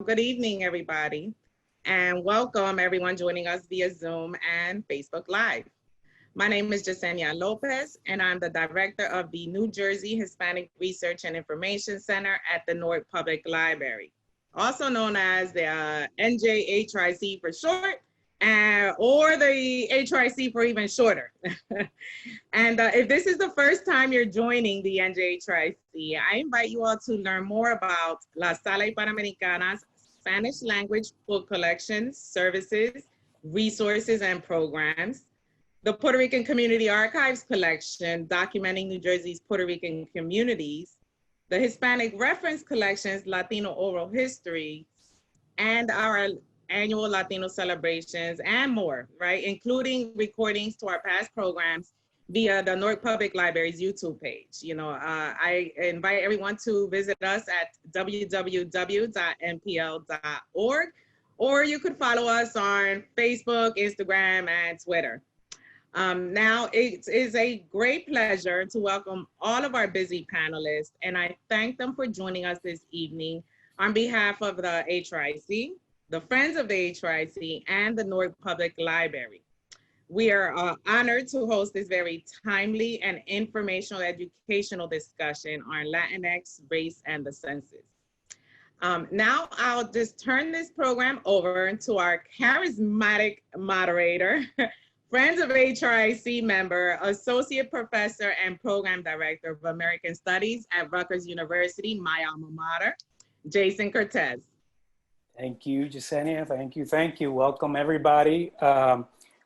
Good evening, everybody, and welcome everyone joining us via Zoom and Facebook Live. My name is Nancy Lopez, and I'm the director of the New Jersey Hispanic Research and Information Center at the Newark Public Library, also known as the NJHRIC for short, or the HRIC for even shorter. And if this is the first time you're joining the NJHRIC, I invite you all to learn more about La Sala Iberoamericana's Spanish language book collections, services, resources, and programs. The Puerto Rican Community Archives collection, documenting New Jersey's Puerto Rican communities. The Hispanic Reference Collections, Latino Oral History, and our annual Latino celebrations and more, right? Including recordings to our past programs via the Newark Public Library's YouTube page. I invite everyone to visit us at www.npl.org, or you could follow us on Facebook, Instagram, and Twitter. Now, it is a great pleasure to welcome all of our busy panelists, and I thank them for joining us this evening on behalf of the HRIC, the Friends of HRIC, and the Newark Public Library. We are honored to host this very timely and informational educational discussion on Latinx, race, and the census. Now I'll just turn this program over to our charismatic moderator, Friends of HRIC member, Associate Professor and Program Director of American Studies at Rutgers University, my alma mater, Jason Cortez. Thank you, Yesenia. Thank you. Welcome, everybody.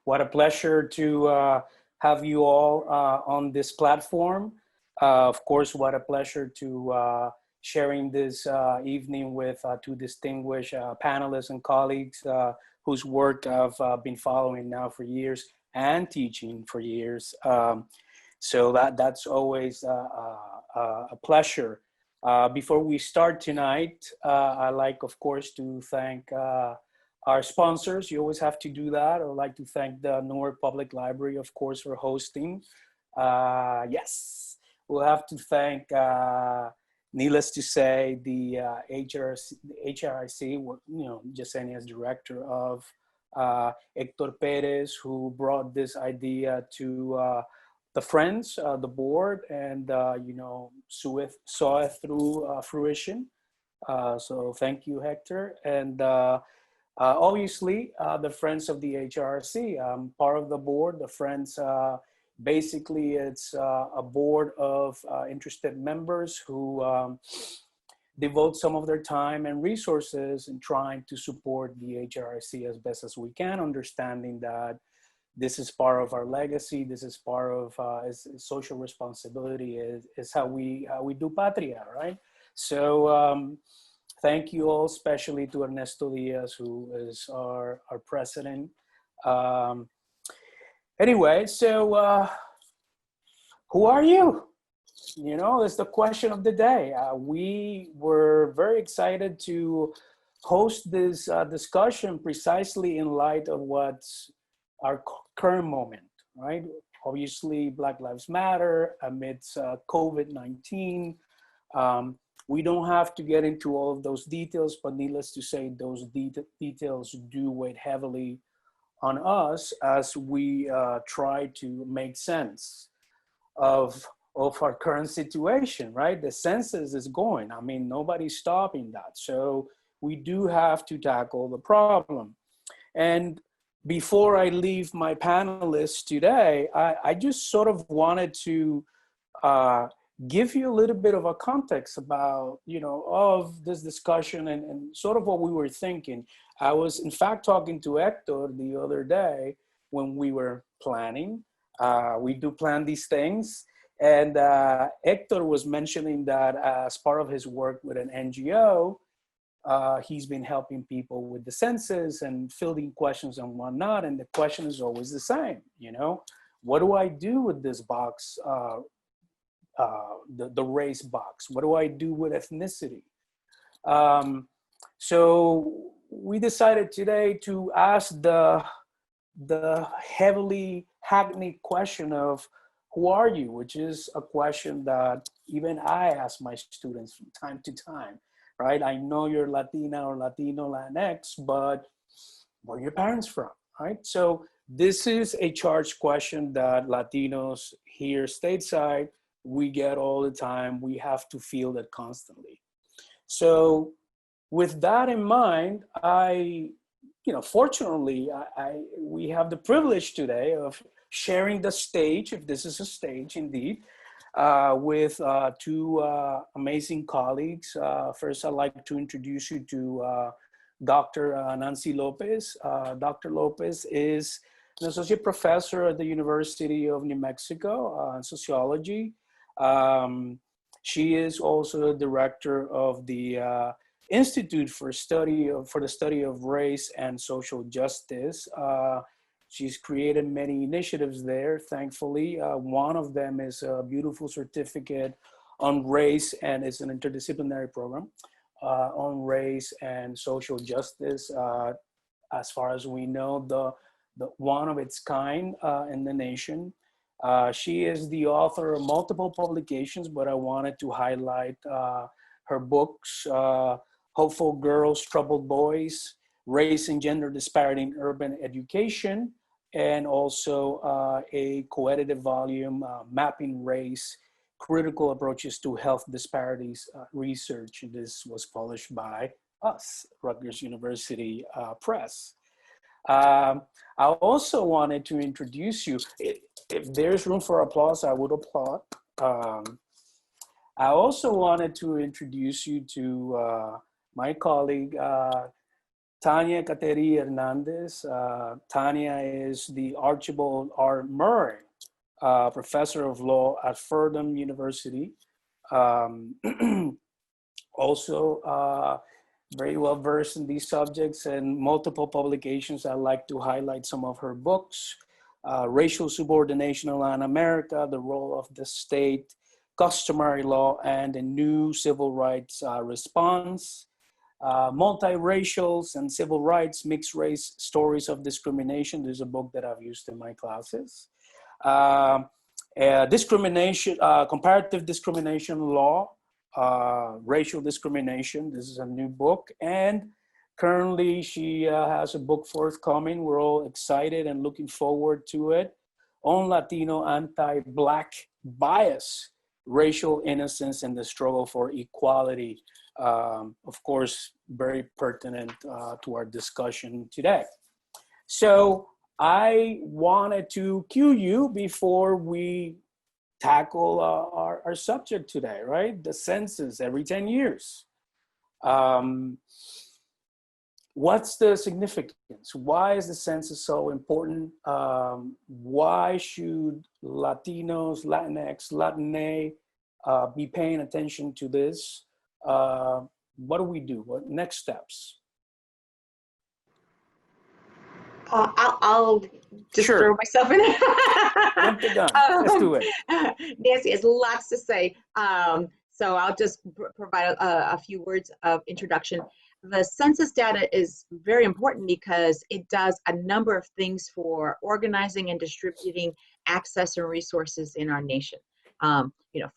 What a pleasure to have you all on this platform. Of course, what a pleasure to sharing this evening with two distinguished panelists and colleagues whose work I've been following now for years and teaching for years. So that's always a pleasure. Before we start tonight, I'd like, of course, to thank our sponsors. You always have to do that. I'd like to thank the Newark Public Library, of course, for hosting. Yes, we'll have to thank, needless to say, the HRIC, Yesenia's director of Hector Perez, who brought this idea to the Friends, the board, and saw it through fruition. So thank you, Hector. And obviously, the Friends of the HRC. I'm part of the board. The Friends, basically, it's a board of interested members who devote some of their time and resources in trying to support the HRC as best as we can, understanding that this is part of our legacy. This is part of social responsibility. Is how we do patria, right? So thank you all, especially to Ernesto Diaz, who is our president. Anyway, so who are you? It's the question of the day. We were very excited to host this discussion precisely in light of what's our current moment, right? Obviously, Black Lives Matter amidst COVID-19. We don't have to get into all of those details, but needless to say, those details do weigh heavily on us as we try to make sense of our current situation, right? The census is going. I mean, nobody's stopping that. So we do have to tackle the problem. And before I leave my panelists today, I just sort of wanted to give you a little bit of a context about, of this discussion and sort of what we were thinking. I was, in fact, talking to Hector the other day when we were planning. We do plan these things. And Hector was mentioning that as part of his work with an NGO, he's been helping people with the census and fielding questions and whatnot. And the question is always the same, what do I do with this box, the race box? What do I do with ethnicity? So we decided today to ask the heavily hackneyed question of, who are you? Which is a question that even I ask my students from time to time. right? I know you're Latina or Latino, Latinx, but where are your parents from, right? So this is a charged question that Latinos here stateside, we get all the time. We have to feel that constantly. So with that in mind, fortunately, we have the privilege today of sharing the stage, if this is a stage indeed, with two amazing colleagues. First, I'd like to introduce you to Dr. Nancy Lopez. Dr. Lopez is an associate professor at the University of New Mexico in sociology. She is also the director of the Institute for the Study of Race and Social Justice. She's created many initiatives there, thankfully. One of them is a beautiful certificate on race, and it's an interdisciplinary program on race and social justice. As far as we know, the one of its kind in the nation. She is the author of multiple publications, but I wanted to highlight her books, Hopeful Girls, Troubled Boys, Race and Gender Disparity in Urban Education, and also a co-edited volume, Mapping Race, Critical Approaches to Health Disparities Research. This was published by us, Rutgers University Press. I also wanted to introduce you. If there's room for applause, I would applaud. I also wanted to introduce you to my colleague, Tanya Kateri Hernandez. Tanya is the Archibald R. Murray Professor of Law at Fordham University. Also, very well versed in these subjects and multiple publications. I'd like to highlight some of her books. Racial Subordination in Latin America, The Role of the State, Customary Law, and a New Civil Rights Response. Multiracials and Civil Rights, Mixed Race Stories of Discrimination. There's a book that I've used in my classes. Discrimination, Comparative Discrimination Law, Racial Discrimination. This is a new book. And currently she has a book forthcoming. We're all excited and looking forward to it. On Latino Anti-Black Bias, Racial Innocence and the Struggle for Equality. Of course, very pertinent to our discussion today. So I wanted to cue you before we tackle our subject today, right? The census every 10 years. What's the significance? Why is the census so important? Why should Latinos, Latinx, Latine be paying attention to this? What do we do? What next steps? I'll just throw myself in there. Jump the gun. Let's do it. Nancy has lots to say. So I'll just provide a few words of introduction. The census data is very important because it does a number of things for organizing and distributing access and resources in our nation.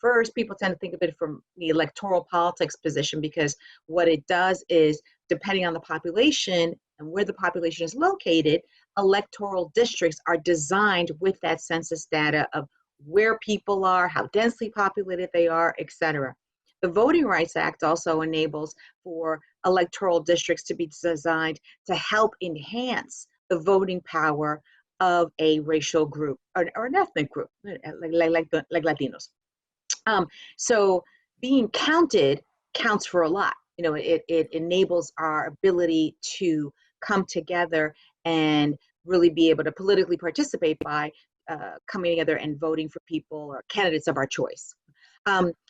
First, people tend to think of it from the electoral politics position, because what it does is, depending on the population and where the population is located, electoral districts are designed with that census data of where people are, how densely populated they are, etc. The Voting Rights Act also enables for electoral districts to be designed to help enhance the voting power of a racial group or an ethnic group, like Latinos. So being counted counts for a lot. It enables our ability to come together and really be able to politically participate by coming together and voting for people or candidates of our choice.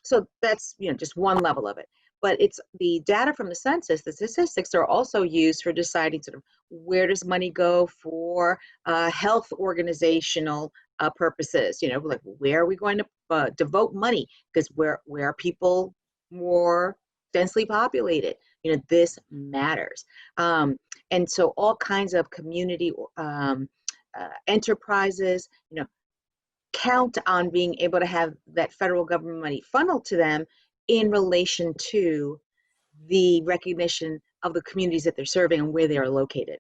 So that's just one level of it. But it's the data from the census, the statistics are also used for deciding sort of where does money go for health organizational purposes. Like where are we going to devote money? Because where are people more densely populated? This matters. And so all kinds of community enterprises, count on being able to have that federal government money funneled to them in relation to the recognition of the communities that they're serving and where they are located.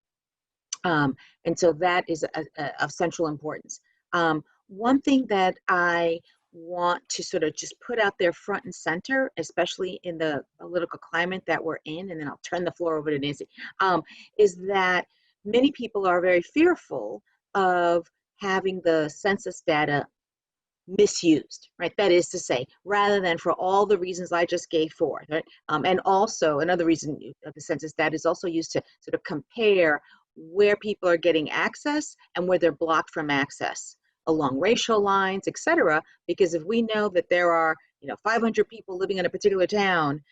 And so that is of central importance. One thing that I want to sort of just put out there front and center, especially in the political climate that we're in, and then I'll turn the floor over to Nancy, is that many people are very fearful of having the census data misused, right? That is to say, rather than for all the reasons I just gave forth, right? And also another reason of the census data is also used to sort of compare where people are getting access and where they're blocked from access along racial lines, et cetera. Because if we know that there are, 500 people living in a particular town,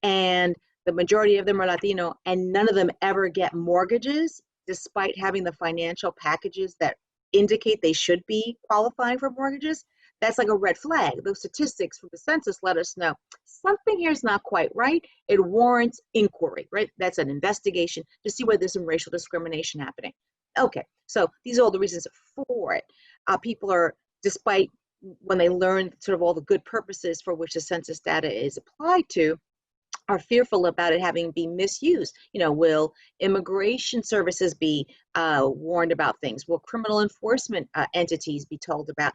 and the majority of them are Latino, and none of them ever get mortgages, despite having the financial packages that indicate they should be qualifying for mortgages, that's like a red flag. Those statistics from the census let us know something here is not quite right. It warrants inquiry, right? That's an investigation to see whether there's some racial discrimination happening. Okay, so these are all the reasons for it. People are, despite when they learn sort of all the good purposes for which the census data is applied to, are fearful about it having been misused. Will immigration services be warned about things? Will criminal enforcement entities be told about,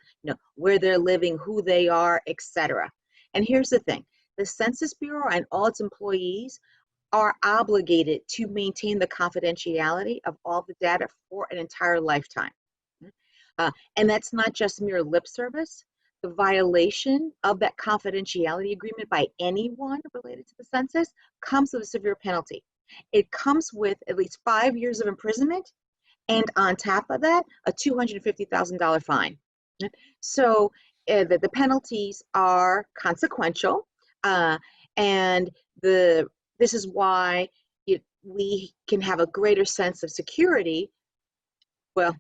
where they're living, who they are, etc.? And here's the thing: the Census Bureau and all its employees are obligated to maintain the confidentiality of all the data for an entire lifetime. And that's not just mere lip service. The violation of that confidentiality agreement by anyone related to the census comes with a severe penalty. It comes with at least 5 years of imprisonment, and on top of that, a $250,000 fine. So the penalties are consequential, and this is why we can have a greater sense of security, well,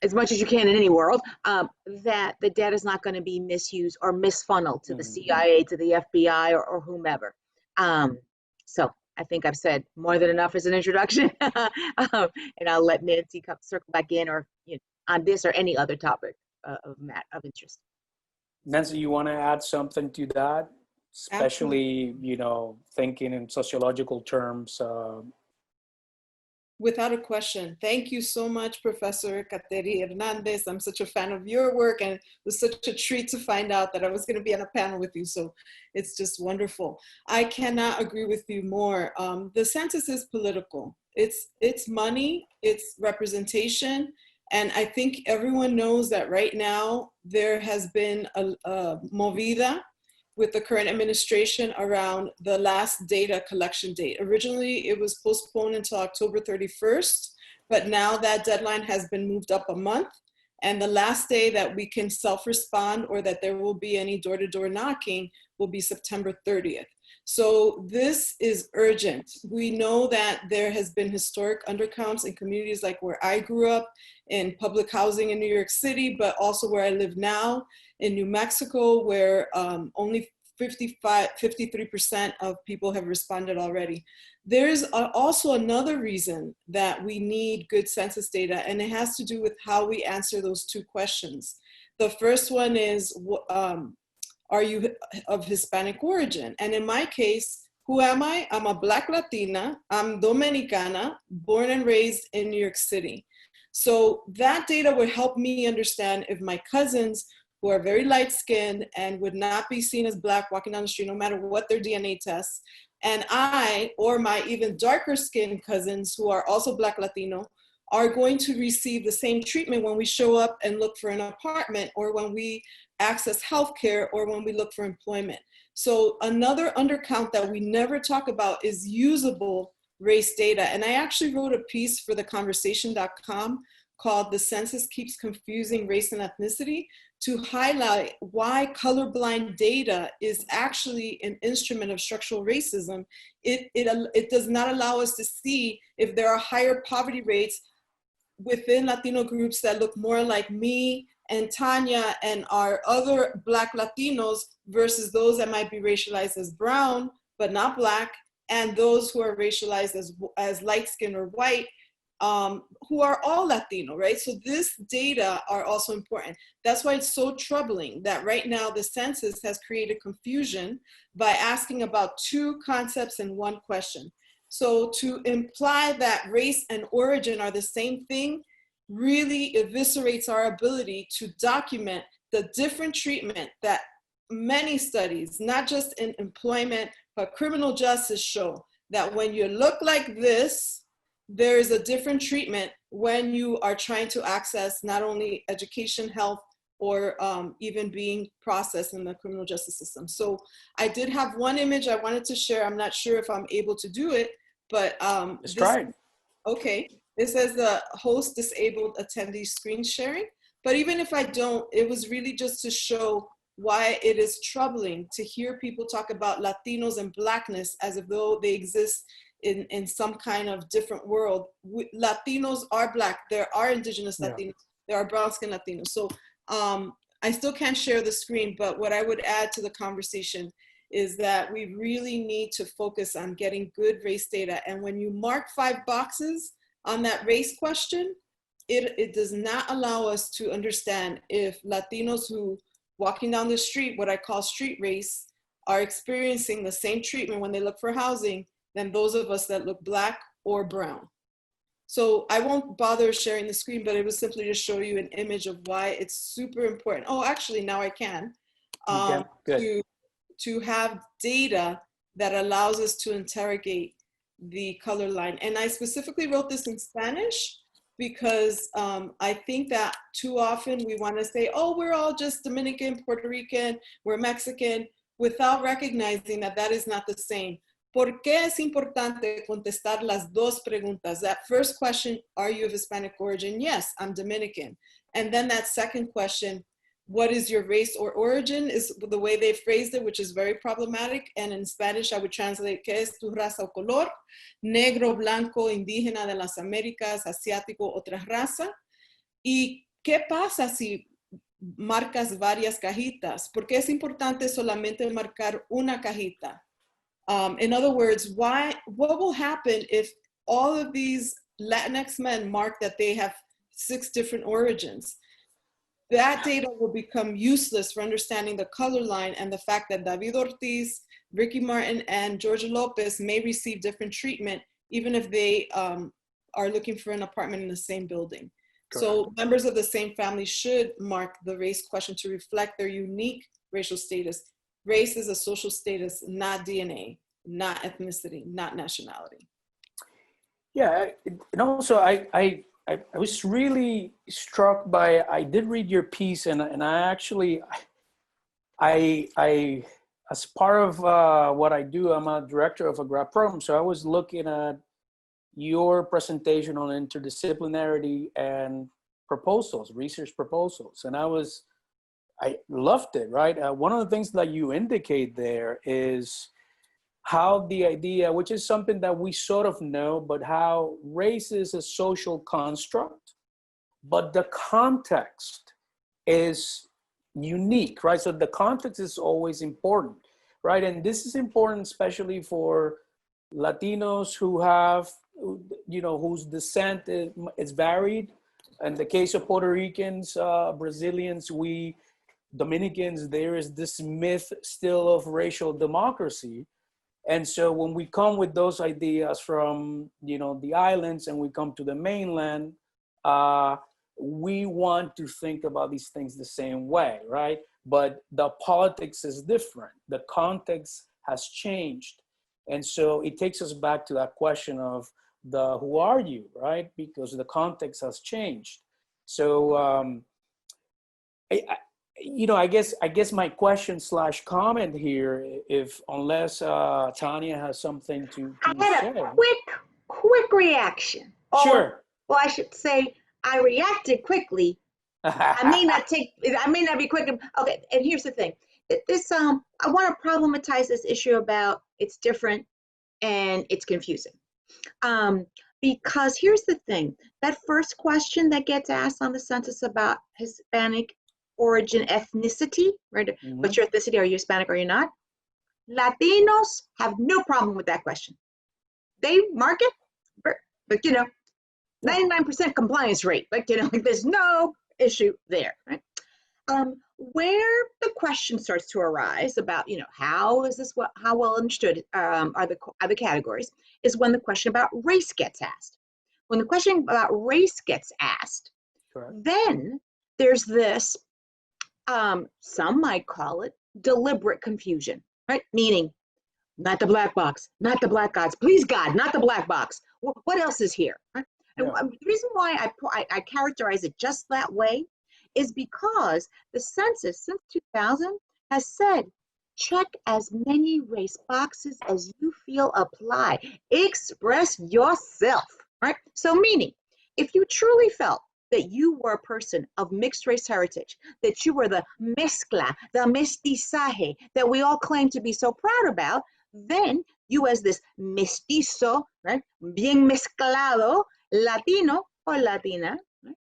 as much as you can in any world, that the data is not going to be misused or misfunneled to the CIA, to the FBI, or whomever. So I think I've said more than enough as an introduction, and I'll let Nancy circle back in, or on this or any other topic of interest. Nancy, you want to add something to that, especially thinking in sociological terms? Without a question. Thank you so much, Professor Kateri Hernandez. I'm such a fan of your work, and it was such a treat to find out that I was going to be on a panel with you. So it's just wonderful. I cannot agree with you more. The census is political. It's money, it's representation. And I think everyone knows that right now there has been a movida with the current administration around the last data collection date. Originally, it was postponed until October 31st, but now that deadline has been moved up a month. And the last day that we can self-respond, or that there will be any door-to-door knocking, will be September 30th. So this is urgent. We know that there has been historic undercounts in communities like where I grew up, in public housing in New York City, but also where I live now in New Mexico, where only 53% of people have responded already. There's also another reason that we need good census data, and it has to do with how we answer those two questions. The first one is, are you of Hispanic origin? And in my case, who am I? I'm a Black Latina, I'm Dominicana, born and raised in New York City. So that data would help me understand if my cousins, who are very light-skinned and would not be seen as Black walking down the street no matter what their DNA tests, and I, or my even darker-skinned cousins who are also Black Latino, are going to receive the same treatment when we show up and look for an apartment, or when we access healthcare, or when we look for employment. So another undercount that we never talk about is usable race data. And I actually wrote a piece for theconversation.com called "The Census Keeps Confusing Race and Ethnicity," to highlight why colorblind data is actually an instrument of structural racism. It does not allow us to see if there are higher poverty rates within Latino groups that look more like me and Tanya and our other Black Latinos versus those that might be racialized as brown but not Black, and those who are racialized as light-skinned or white who are all Latino, right? So this data are also important. That's why it's so troubling that right now the census has created confusion by asking about two concepts in one question. So to imply that race and origin are the same thing really eviscerates our ability to document the different treatment that many studies, not just in employment, but criminal justice show that when you look like this, there is a different treatment when you are trying to access not only education, health, or even being processed in the criminal justice system. So I did have one image I wanted to share. I'm not sure if I'm able to do it, but let's try it. Okay, it says the host disabled attendee screen sharing. But even if I don't, it was really just to show why it is troubling to hear people talk about Latinos and Blackness as if though they exist in some kind of different world. Latinos are Black, there are indigenous Latinos, there are brown skin Latinos. So I still can't share the screen, but what I would add to the conversation is that we really need to focus on getting good race data. And when you mark 5 boxes on that race question, it does not allow us to understand if Latinos who walking down the street, what I call street race, are experiencing the same treatment when they look for housing than those of us that look Black or brown. So I won't bother sharing the screen, but it was simply to show you an image of why it's super important. Oh, actually now I can. To have data that allows us to interrogate the color line. And I specifically wrote this in Spanish because I think that too often we want to say, oh, we're all just Dominican, Puerto Rican, we're Mexican, without recognizing that that is not the same. ¿Por qué es importante contestar las dos preguntas? That first question, are you of Hispanic origin? Yes, I'm Dominican. And then that second question, what is your race or origin, is the way they phrased it, which is very problematic. And in Spanish, I would translate, ¿qué es tu raza o color? Negro, blanco, indígena de las Américas, asiático, otra raza. ¿Y qué pasa si marcas varias cajitas? ¿Por qué es importante solamente marcar una cajita? In other words, what will happen if all of these Latinx men mark that they have 6 different origins? That data will become useless for understanding the color line and the fact that David Ortiz, Ricky Martin, and Georgia Lopez may receive different treatment, even if they are looking for an apartment in the same building. Correct. So members of the same family should mark the race question to reflect their unique racial status. Race is a social status, not DNA, not ethnicity, not nationality. Yeah, and also I was really struck by, I did read your piece, and I actually, I as part of what I do, I'm a director of a grad program. So I was looking at your presentation on interdisciplinarity and proposals, research proposals. And I loved it, right? One of the things that you indicate there is how the idea, which is something that we sort of know, but how race is a social construct, but the context is unique, right? So the context is always important, right? And this is important, especially for Latinos who have, you know, whose descent is varied. In the case of Puerto Ricans, Brazilians, Dominicans, there is this myth still of racial democracy. And so when we come with those ideas from, you know, the islands and we come to the mainland, we want to think about these things the same way, right? But the politics is different. The context has changed. And so it takes us back to that question of who are you, right? Because the context has changed. So, you know, I guess my question / comment here, unless Tanya has something to I had say. a quick reaction. Sure. Well, I should say I reacted quickly. I may not be quick. Okay, and here's the thing. This I want to problematize this issue about it's different and it's confusing. Because here's the thing. That first question that gets asked on the census about Hispanic origin, ethnicity, right? Mm-hmm. What's your ethnicity? Are you Hispanic or are you not? Latinos have no problem with that question. They mark it, but you know, 99% compliance rate. Like, like there's no issue there, right? Where the question starts to arise about, how is this, how well understood are the categories, is when the question about race gets asked. When the question about race gets asked, Correct. then there's this, some might call it deliberate confusion, right? Meaning, not the black box, not the black box, please God, not the black box. What else is here? Right? And the reason why I characterize it just that way is because the census since 2000 has said, check as many race boxes as you feel apply. Express yourself, right? So meaning, if you truly felt that you were a person of mixed race heritage, that you were the mezcla, the mestizaje that we all claim to be so proud about, then you as this mestizo, right, bien mezclado, Latino or Latina, right,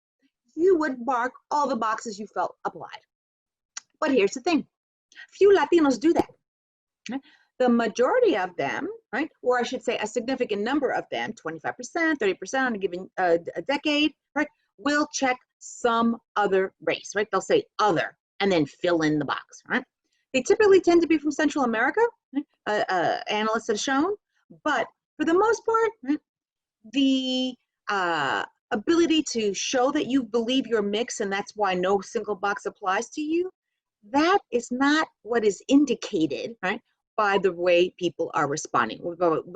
you would mark all the boxes you felt applied. But here's the thing, few Latinos do that. Right? The majority of them, right, or I should say a significant number of them, 25%, 30% on a given a decade, right, will check some other race, right? They'll say other and then fill in the box, right? They typically tend to be from Central America, right? Analysts have shown, but for the most part, right, the ability to show that you believe you're mixed and that's why no single box applies to you, that is not what is indicated, right, by the way people are responding,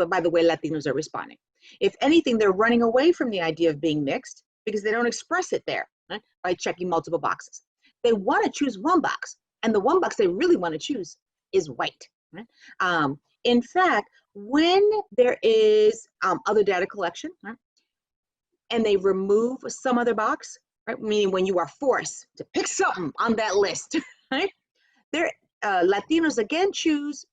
by the way Latinos are responding. If anything, they're running away from the idea of being mixed because they don't express it there, right, by checking multiple boxes. They want to choose one box, and the one box they really want to choose is white. Right? In fact, when there is other data collection, right, and they remove some other box, right, meaning when you are forced to pick something on that list, right, Latinos again choose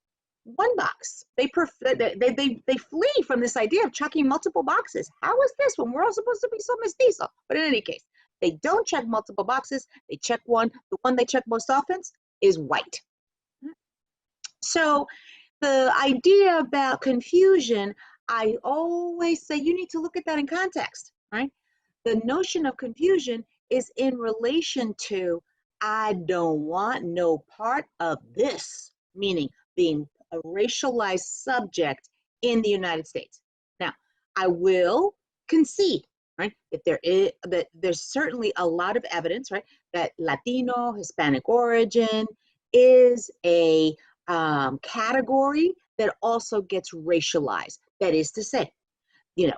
one box. They flee from this idea of checking multiple boxes. How is this when we're all supposed to be so mestizo? But in any case, they don't check multiple boxes. They check one. The one they check most often is white. So the idea about confusion, I always say you need to look at that in context, right? The notion of confusion is in relation to, I don't want no part of this, meaning being a racialized subject in the United States. Now, I will concede, right, that there's certainly a lot of evidence, right, that Latino, Hispanic origin is a category that also gets racialized. That is to say,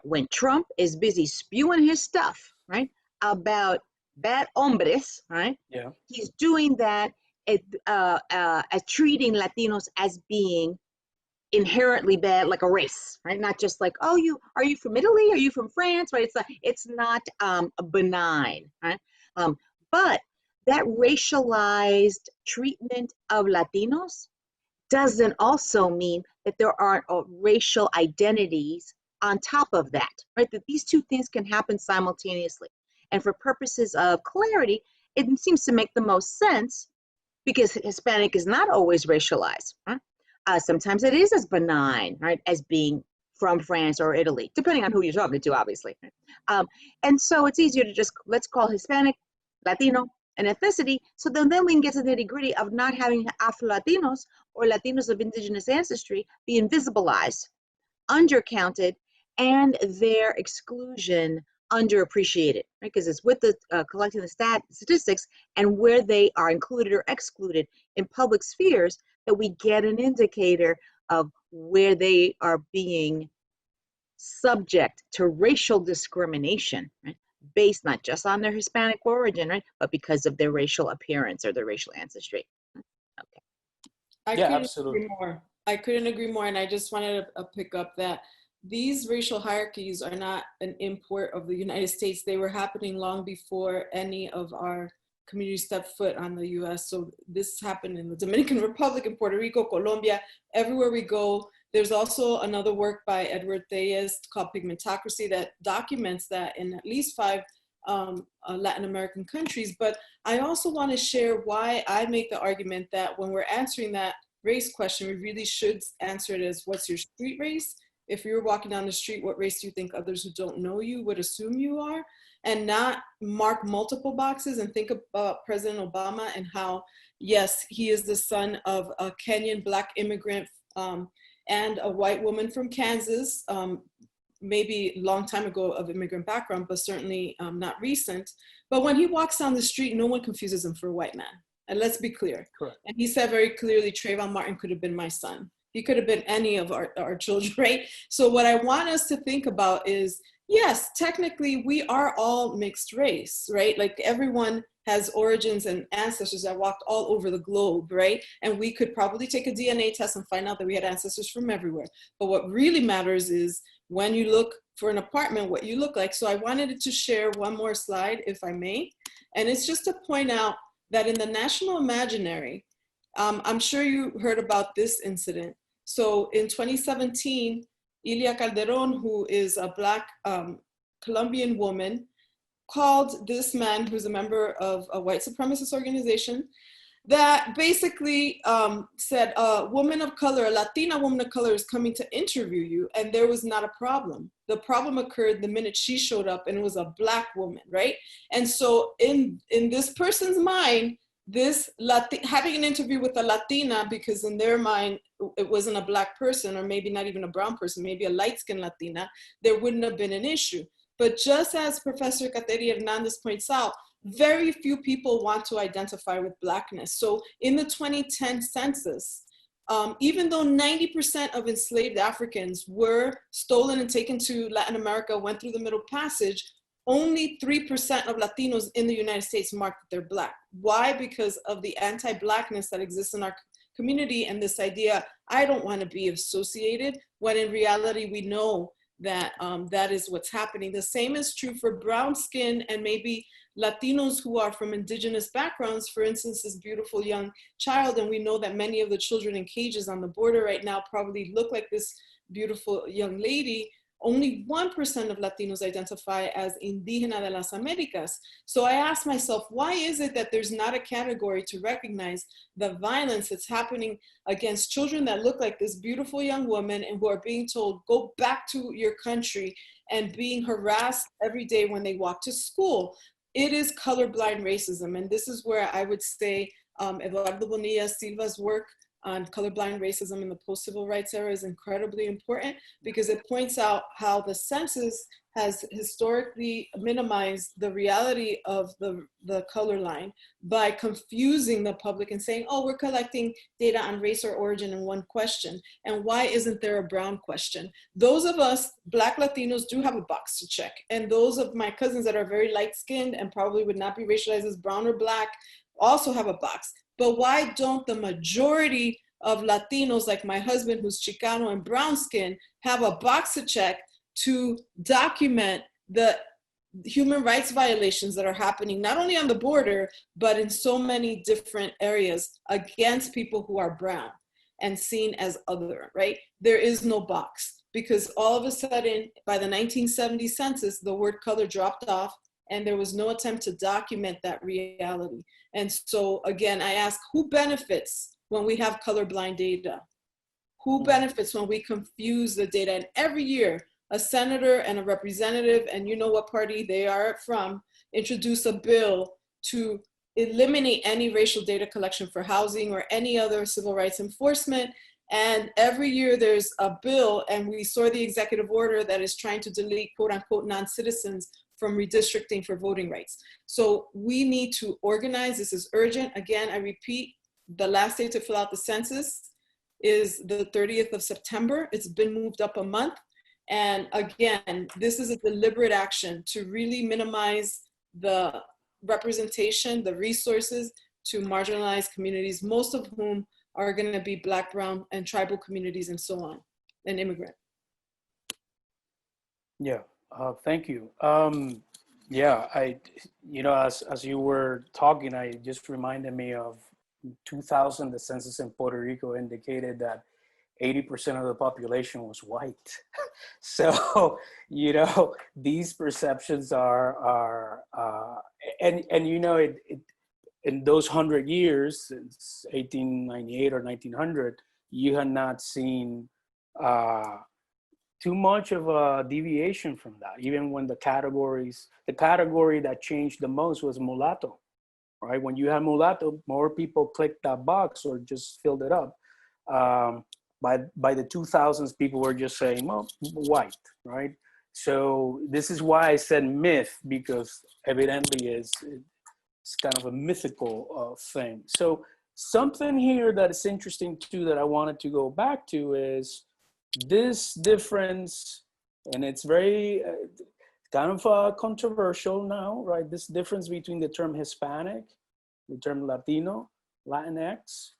when Trump is busy spewing his stuff, right, about bad hombres, right, yeah, he's doing that as treating Latinos as being inherently bad, like a race, right? Not just like, oh, are you from Italy? Are you from France? Right? It's not benign, right? But that racialized treatment of Latinos doesn't also mean that there aren't racial identities on top of that, right? That these two things can happen simultaneously. And for purposes of clarity, it seems to make the most sense because Hispanic is not always racialized. Right? Sometimes it is as benign, right, as being from France or Italy, depending on who you're talking to, obviously. And so it's easier to just, let's call Hispanic, Latino, and ethnicity, so then we can get to the nitty-gritty of not having Afro-Latinos or Latinos of indigenous ancestry be invisibilized, undercounted, and their exclusion underappreciated, right? Because it's with the collecting the statistics and where they are included or excluded in public spheres that we get an indicator of where they are being subject to racial discrimination, right? Based not just on their Hispanic origin, right, but because of their racial appearance or their racial ancestry. Okay. Absolutely. Agree more. I couldn't agree more, and I just wanted to pick up that these racial hierarchies are not an import of the United States. They were happening long before any of our communities stepped foot on the US. So this happened in the Dominican Republic, in Puerto Rico, Colombia, everywhere we go. There's also another work by Edward Thayes called Pigmentocracy that documents that in at least 5 Latin American countries. But I also want to share why I make the argument that when we're answering that race question, we really should answer it as what's your street race if you were walking down the street, what race do you think others who don't know you would assume you are? And not mark multiple boxes and think about President Obama and how, yes, he is the son of a Kenyan Black immigrant and a white woman from Kansas, maybe a long time ago of immigrant background, but certainly not recent. But when he walks down the street, no one confuses him for a white man. And let's be clear. Correct. And he said very clearly, Trayvon Martin could have been my son. He could have been any of our children, right? So what I want us to think about is, yes, technically we are all mixed race, right? Like everyone has origins and ancestors that walked all over the globe, right? And we could probably take a DNA test and find out that we had ancestors from everywhere. But what really matters is when you look for an apartment, what you look like. So I wanted to share one more slide, if I may. And it's just to point out that in the national imaginary, I'm sure you heard about this incident. So in 2017, Ilia Calderon, who is a Black Colombian woman, called this man who's a member of a white supremacist organization that basically said a woman of color, a Latina woman of color is coming to interview you, and there was not a problem. The problem occurred the minute she showed up, and it was a Black woman, right? And so in this person's mind, this having an interview with a Latina, because in their mind, it wasn't a Black person, or maybe not even a brown person, maybe a light-skinned Latina, there wouldn't have been an issue. But just as Professor Kateri Hernandez points out, very few people want to identify with Blackness. So in the 2010 census, even though 90% of enslaved Africans were stolen and taken to Latin America, went through the Middle Passage, only 3% of Latinos in the United States marked that they're Black. Why? Because of the anti-Blackness that exists in our community and this idea, I don't want to be associated, when in reality we know that that is what's happening. The same is true for brown skin and maybe Latinos who are from indigenous backgrounds. For instance, this beautiful young child, and we know that many of the children in cages on the border right now probably look like this beautiful young lady. Only 1% of Latinos identify as Indígena de las Américas. So I asked myself, why is it that there's not a category to recognize the violence that's happening against children that look like this beautiful young woman and who are being told, go back to your country, and being harassed every day when they walk to school? It is colorblind racism. And this is where I would say Eduardo Bonilla Silva's work on colorblind racism in the post-civil rights era is incredibly important, because it points out how the census has historically minimized the reality of the color line by confusing the public and saying, oh, we're collecting data on race or origin in one question. And why isn't there a brown question? Those of us, Black Latinos, do have a box to check. And those of my cousins that are very light-skinned and probably would not be racialized as brown or Black also have a box. But why don't the majority of Latinos, like my husband, who's Chicano and brown skin, have a box to check to document the human rights violations that are happening, not only on the border, but in so many different areas against people who are brown and seen as other, right? There is no box, because all of a sudden, by the 1970 census, the word color dropped off, and there was no attempt to document that reality. And so again, I ask, who benefits when we have colorblind data? Who benefits when we confuse the data? And every year, a senator and a representative, and you know what party they are from, introduce a bill to eliminate any racial data collection for housing or any other civil rights enforcement. And every year there's a bill, and we saw the executive order that is trying to delete quote unquote non-citizens from redistricting for voting rights. So we need to organize. This is urgent. Again, I repeat, the last day to fill out the census is the 30th of September. It's been moved up a month. And again, this is a deliberate action to really minimize the representation, the resources to marginalized communities, most of whom are going to be Black, brown, and tribal communities and so on, and immigrant. Yeah. Thank you. Yeah, as you were talking, I just reminded me of 2000, the census in Puerto Rico indicated that 80% of the population was white. So, these perceptions are and in those 100 years, since 1898 or 1900, you had not seen too much of a deviation from that. Even when the category that changed the most was mulatto, right? When you had mulatto, more people clicked that box or just filled it up. By the 2000s, people were just saying, well, white, right? So this is why I said myth, because evidently it's kind of a mythical thing. So something here that is interesting too that I wanted to go back to is this difference, and it's very kind of controversial now, right? This difference between the term Hispanic, the term Latino, Latinx.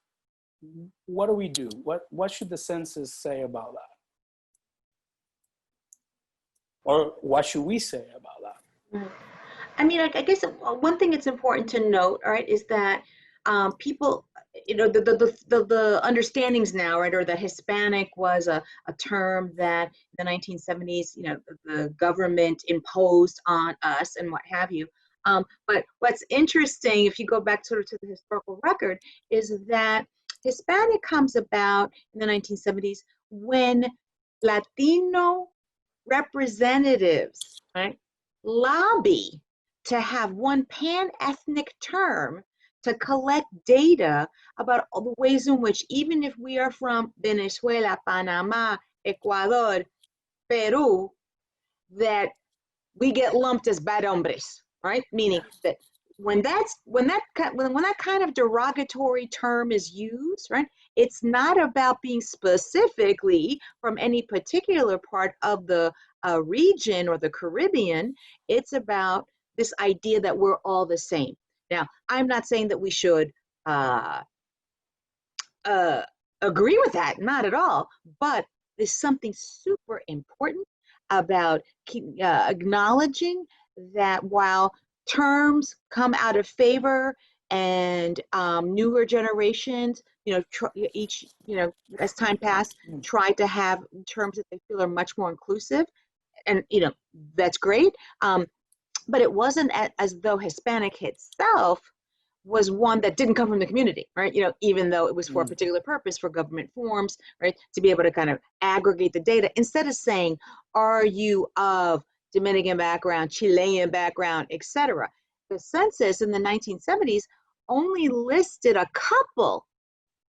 What do we do? What should the census say about that? Or what should we say about that? I mean, I guess one thing it's important to note, all right, is that people, you know, the understandings now, right, or that Hispanic was a term that in the 1970s, you know, the government imposed on us and what have you. But what's interesting, if you go back sort of to the historical record, is that Hispanic comes about in the 1970s when Latino representatives, right, lobby to have one pan-ethnic term to collect data about all the ways in which, even if we are from Venezuela, Panama, Ecuador, Peru, that we get lumped as bad hombres, right? Meaning that when that kind of derogatory term is used, right, it's not about being specifically from any particular part of the region or the Caribbean. It's about this idea that we're all the same. Now, I'm not saying that we should agree with that, not at all, but there's something super important about acknowledging that while terms come out of favor and newer generations, you know, each, you know, as time passed, try to have terms that they feel are much more inclusive, and, you know, that's great. But it wasn't as though Hispanic itself was one that didn't come from the community, right? You know, even though it was for a particular purpose, for government forms, right, to be able to kind of aggregate the data, instead of saying, are you of Dominican background, Chilean background, etc. The census in the 1970s only listed a couple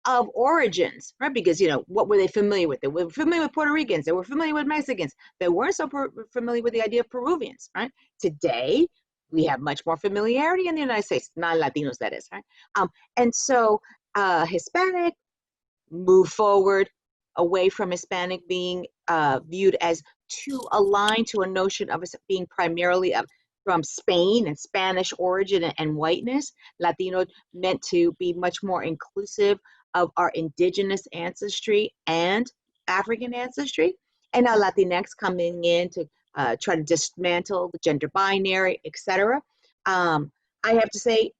of origins, right? Because, you know, what were they familiar with? They were familiar with Puerto Ricans. They were familiar with Mexicans. They weren't so familiar with the idea of Peruvians, right? Today, we have much more familiarity in the United States, non-Latinos, that is, right? And so Hispanic moved forward away from Hispanic being viewed as too aligned to a notion of us being primarily from Spain and Spanish origin and whiteness. Latino meant to be much more inclusive of our indigenous ancestry and African ancestry. And now Latinx coming in to try to dismantle the gender binary, etc. I have to say,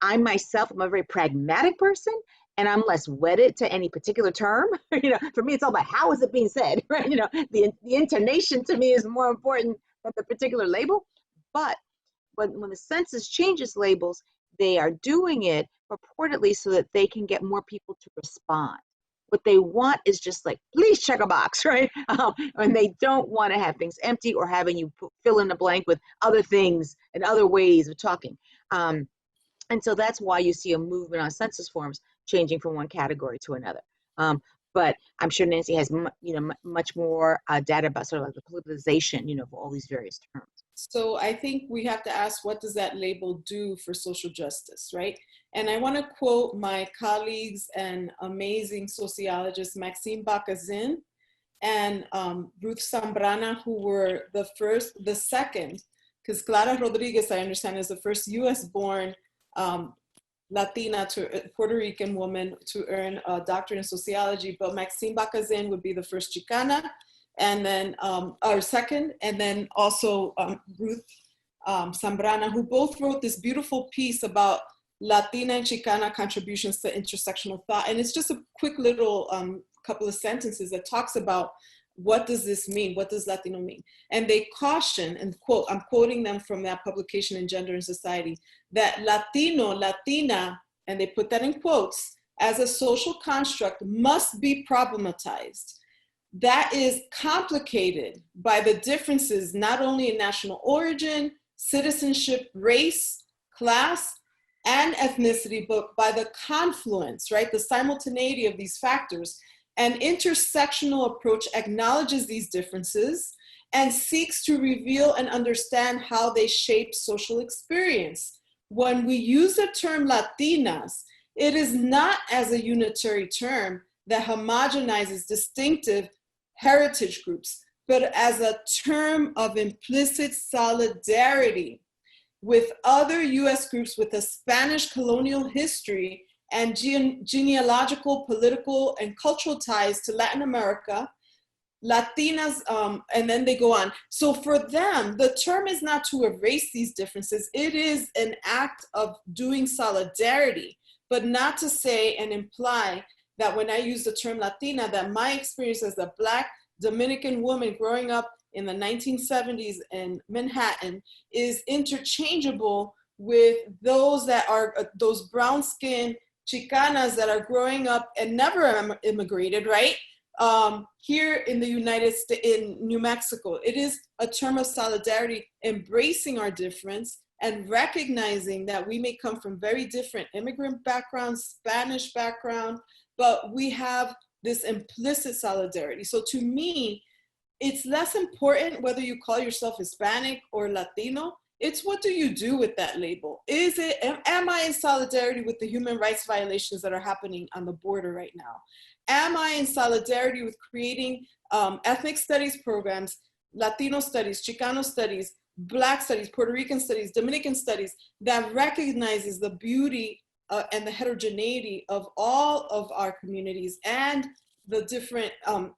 I myself am a very pragmatic person, and I'm less wedded to any particular term. You know, for me, it's all about how is it being said, right? You know, the intonation to me is more important than the particular label. But when the census changes labels, they are doing it purportedly so that they can get more people to respond. What they want is just like, please check a box, right? And they don't want to have things empty or having you fill in the blank with other things and other ways of talking. And so that's why you see a movement on census forms changing from one category to another. But I'm sure Nancy has much more data about sort of like the politicization, you know, for all these various terms. So I think we have to ask, what does that label do for social justice, right? And I want to quote my colleagues and amazing sociologists, Maxime Bacazin and Ruth Zambrana, who were the second, because Clara Rodriguez, I understand, is the first US-born Latina Puerto Rican woman to earn a doctorate in sociology, but Maxime Bacazin would be the first Chicana, and then our second, and then also Ruth Zambrana, who both wrote this beautiful piece about Latina and Chicana contributions to intersectional thought. And it's just a quick little couple of sentences that talks about what does this mean? What does Latino mean? And they caution, and quote, I'm quoting them from that publication in Gender and Society, that Latino, Latina, and they put that in quotes, as a social construct must be problematized. that is complicated by the differences, not only in national origin, citizenship, race, class, and ethnicity, but by the confluence, right? The simultaneity of these factors. An intersectional approach acknowledges these differences and seeks to reveal and understand how they shape social experience. When we use the term Latinas, it is not as a unitary term that homogenizes distinctive heritage groups, but as a term of implicit solidarity with other US groups with a Spanish colonial history and genealogical, political, and cultural ties to Latin America, Latinas, and then they go on. So for them, the term is not to erase these differences. It is an act of doing solidarity, but not to say and imply that when I use the term Latina, that my experience as a Black Dominican woman growing up in the 1970s in Manhattan is interchangeable with those that are those brown-skinned Chicanas that are growing up and never immigrated, right? Here in the United States, in New Mexico. It is a term of solidarity, embracing our difference and recognizing that we may come from very different immigrant backgrounds, Spanish background, but we have this implicit solidarity. So to me, it's less important whether you call yourself Hispanic or Latino. It's what do you do with that label? Is it, am I in solidarity with the human rights violations that are happening on the border right now? Am I in solidarity with creating ethnic studies programs, Latino studies, Chicano studies, Black studies, Puerto Rican studies, Dominican studies that recognizes the beauty and the heterogeneity of all of our communities and the different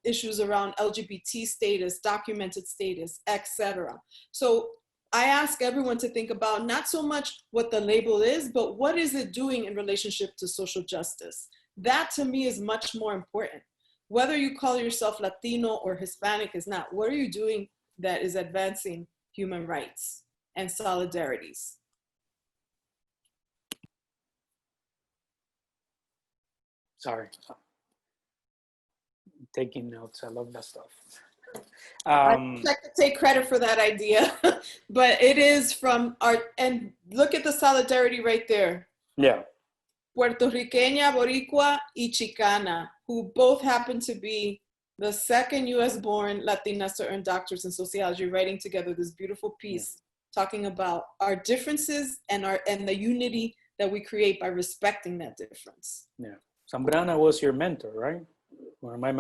issues around LGBT status, documented status, etc. So I ask everyone to think about not so much what the label is, but what is it doing in relationship to social justice? That to me is much more important. Whether you call yourself Latino or Hispanic is not. What are you doing that is advancing human rights and solidarities? Sorry. Taking notes. I love that stuff. I like to take credit for that idea, but it is from our, and look at the solidarity right there. Yeah. Puertorriqueña, Boricua, y Chicana, who both happen to be the second US born Latinas to earn doctorates in sociology, writing together this beautiful piece talking about our differences and the unity that we create by respecting that difference. Yeah. Zambrana was your mentor, right? Or am I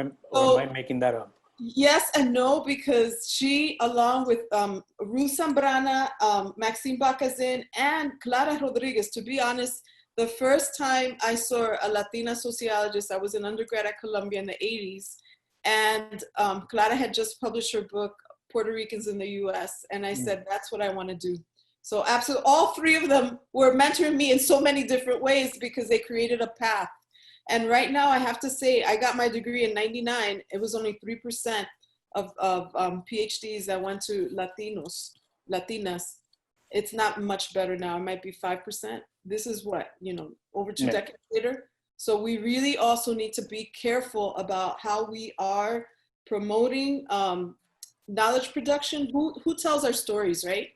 making that up? Yes and no, because she, along with Ruth Zambrana, Maxine Bacazin, and Clara Rodriguez, to be honest, the first time I saw a Latina sociologist, I was an undergrad at Columbia in the 80s, and Clara had just published her book, Puerto Ricans in the US, and I said, that's what I want to do. So absolutely, all three of them were mentoring me in so many different ways because they created a path. And right now, I have to say, I got my degree in '99. It was only 3% of PhDs that went to Latinas. It's not much better now. It might be 5%. This is what, over 2 decades later. So we really also need to be careful about how we are promoting knowledge production. Who tells our stories, right?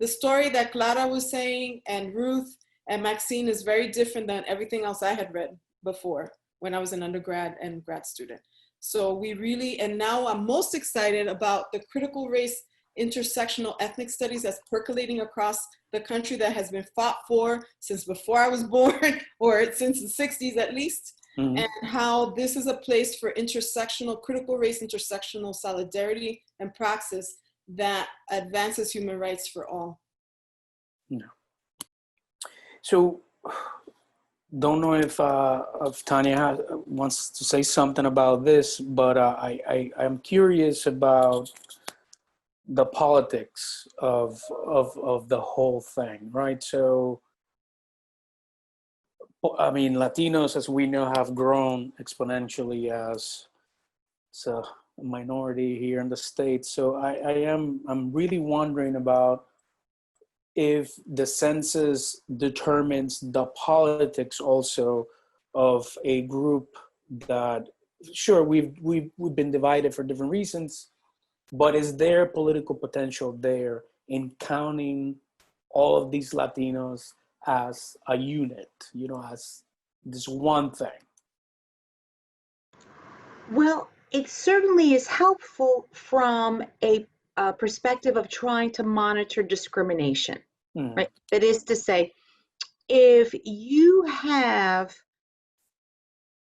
The story that Clara was saying and Ruth and Maxine is very different than everything else I had read before when I was an undergrad and grad student. So we really, and now I'm most excited about the critical race intersectional ethnic studies that's percolating across the country that has been fought for since before I was born, or since the 60s at least, and how this is a place for intersectional, critical race intersectional solidarity and praxis that advances human rights for all. No. So, don't know if Tanya wants to say something about this, but I'm curious about the politics of the whole thing, right? So, I mean, Latinos, as we know, have grown exponentially as a minority here in the States. So I'm really wondering about if the census determines the politics also of a group that sure, we've been divided for different reasons, but is there political potential there in counting all of these Latinos as a unit, you know, as this one thing? Well, it certainly is helpful from a perspective of trying to monitor discrimination, right? That is to say, if you have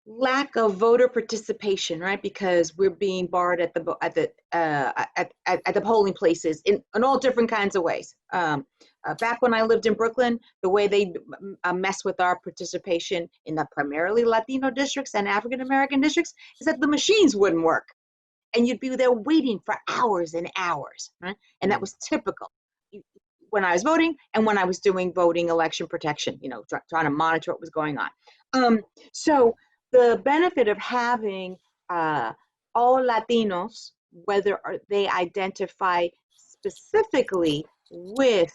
lack of voter participation, right? Because we're being barred at the polling places in all different kinds of ways. Back when I lived in Brooklyn, the way they mess with our participation in the primarily Latino districts and African American districts is that the machines wouldn't work, and you'd be there waiting for hours and hours, right? And that was typical when I was voting and when I was doing voting election protection, you know, trying to monitor what was going on. So the benefit of having all Latinos, whether they identify specifically with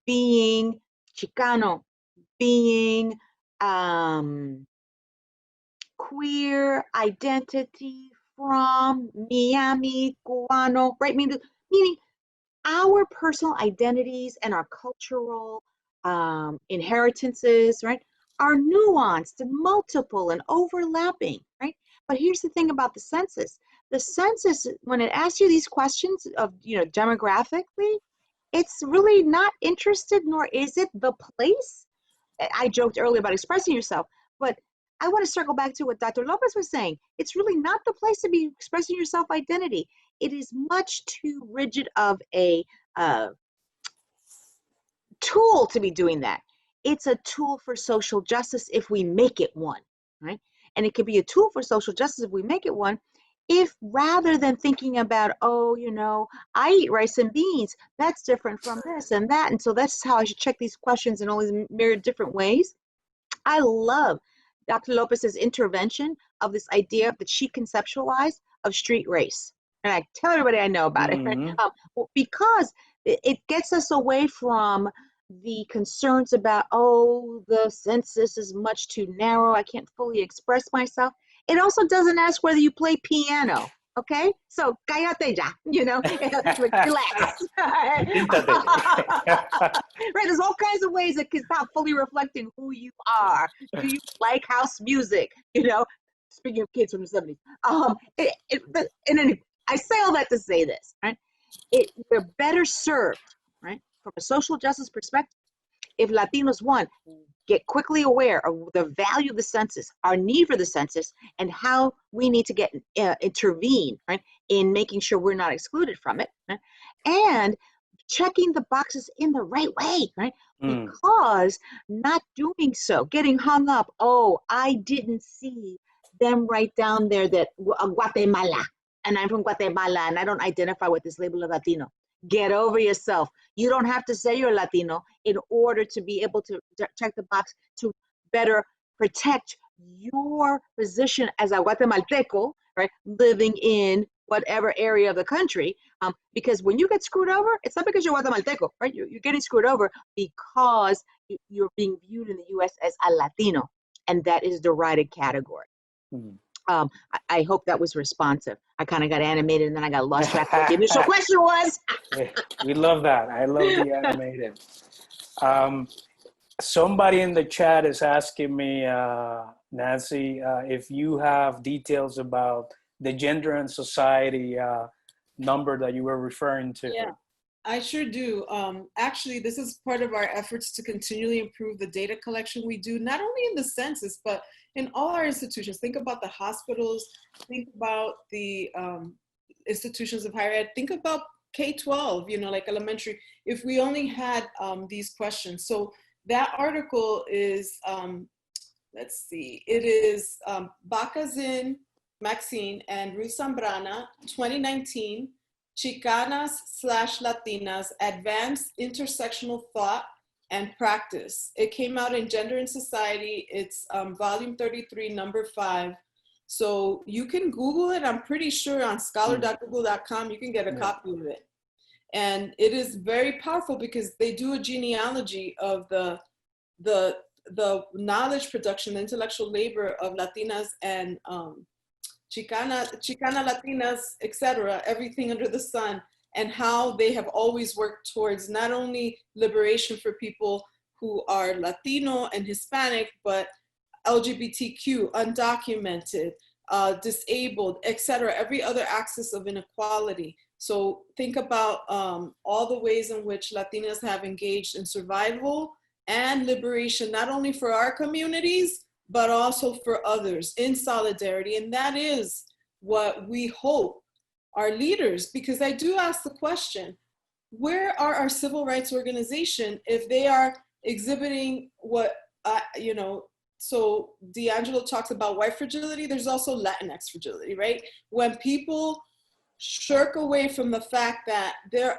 being Chicano, being queer identity from Miami, Cubano, right? Meaning our personal identities and our cultural inheritances, right, are nuanced and multiple and overlapping, right? But here's the thing about the census. The census, when it asks you these questions of, you know, demographically, it's really not interested, nor is it the place. I joked earlier about expressing yourself, but I want to circle back to what Dr. Lopez was saying. It's really not the place to be expressing your self-identity. It is much too rigid of a tool to be doing that. It's a tool for social justice if we make it one, right? And it could be a tool for social justice if we make it one, if rather than thinking about, oh, you know, I eat rice and beans, that's different from this and that, and so that's how I should check these questions in all these myriad different ways. I love Dr. Lopez's intervention of this idea that she conceptualized of street race. And I tell everybody I know about it, right? Because it gets us away from the concerns about, oh, the census is much too narrow, I can't fully express myself. It also doesn't ask whether you play piano, okay? So, cállate ya, you know, relax. Right, there's all kinds of ways that it's not fully reflecting who you are. Do you like house music? You know, speaking of kids from the 70s. And then I say all that to say this, right? We're better served, right, from a social justice perspective, if Latinos, one, get quickly aware of the value of the census, our need for the census, and how we need to get intervene, right, in making sure we're not excluded from it, right? And checking the boxes in the right way, right? Because not doing so, getting hung up, oh, I didn't see them right down there that Guatemala, and I'm from Guatemala, and I don't identify with this label of Latino. Get over yourself. You don't have to say you're Latino in order to be able to check the box to better protect your position as a Guatemalteco, right, living in whatever area of the country. Because when you get screwed over, it's not because you're Guatemalteco, right? You're getting screwed over because you're being viewed in the U.S. as a Latino, and that is the derided category. I hope that was responsive. I kind of got animated and then I got lost track of what the initial question was. We love that. I love the animated. Somebody in the chat is asking me, Nancy, if you have details about the Gender and Society number that you were referring to. Yeah, I sure do. Actually, this is part of our efforts to continually improve the data collection we do, not only in the census, but in all our institutions. Think about the hospitals, think about the institutions of higher ed, think about K-12, you know, like elementary, if we only had these questions. So that article is, let's see, it is Bacazin, Maxine, and Ruth Zambrana, 2019, Chicanas/Latinas, Advanced Intersectional Thought and Practice. It came out in Gender and Society. It's volume 33, number 5. So you can Google it. I'm pretty sure on scholar.google.com, you can get a copy of it. And it is very powerful because they do a genealogy of the knowledge production, the intellectual labor of Latinas and Chicana Latinas, etc., everything under the sun, and how they have always worked towards not only liberation for people who are Latino and Hispanic, but LGBTQ, undocumented, disabled, etc., every other axis of inequality. So think about all the ways in which Latinas have engaged in survival and liberation, not only for our communities, but also for others in solidarity. And that is what we hope our leaders, because I do ask the question, where are our civil rights organizations if they are exhibiting what, you know, so D'Angelo talks about white fragility, there's also Latinx fragility, right? When people shirk away from the fact that there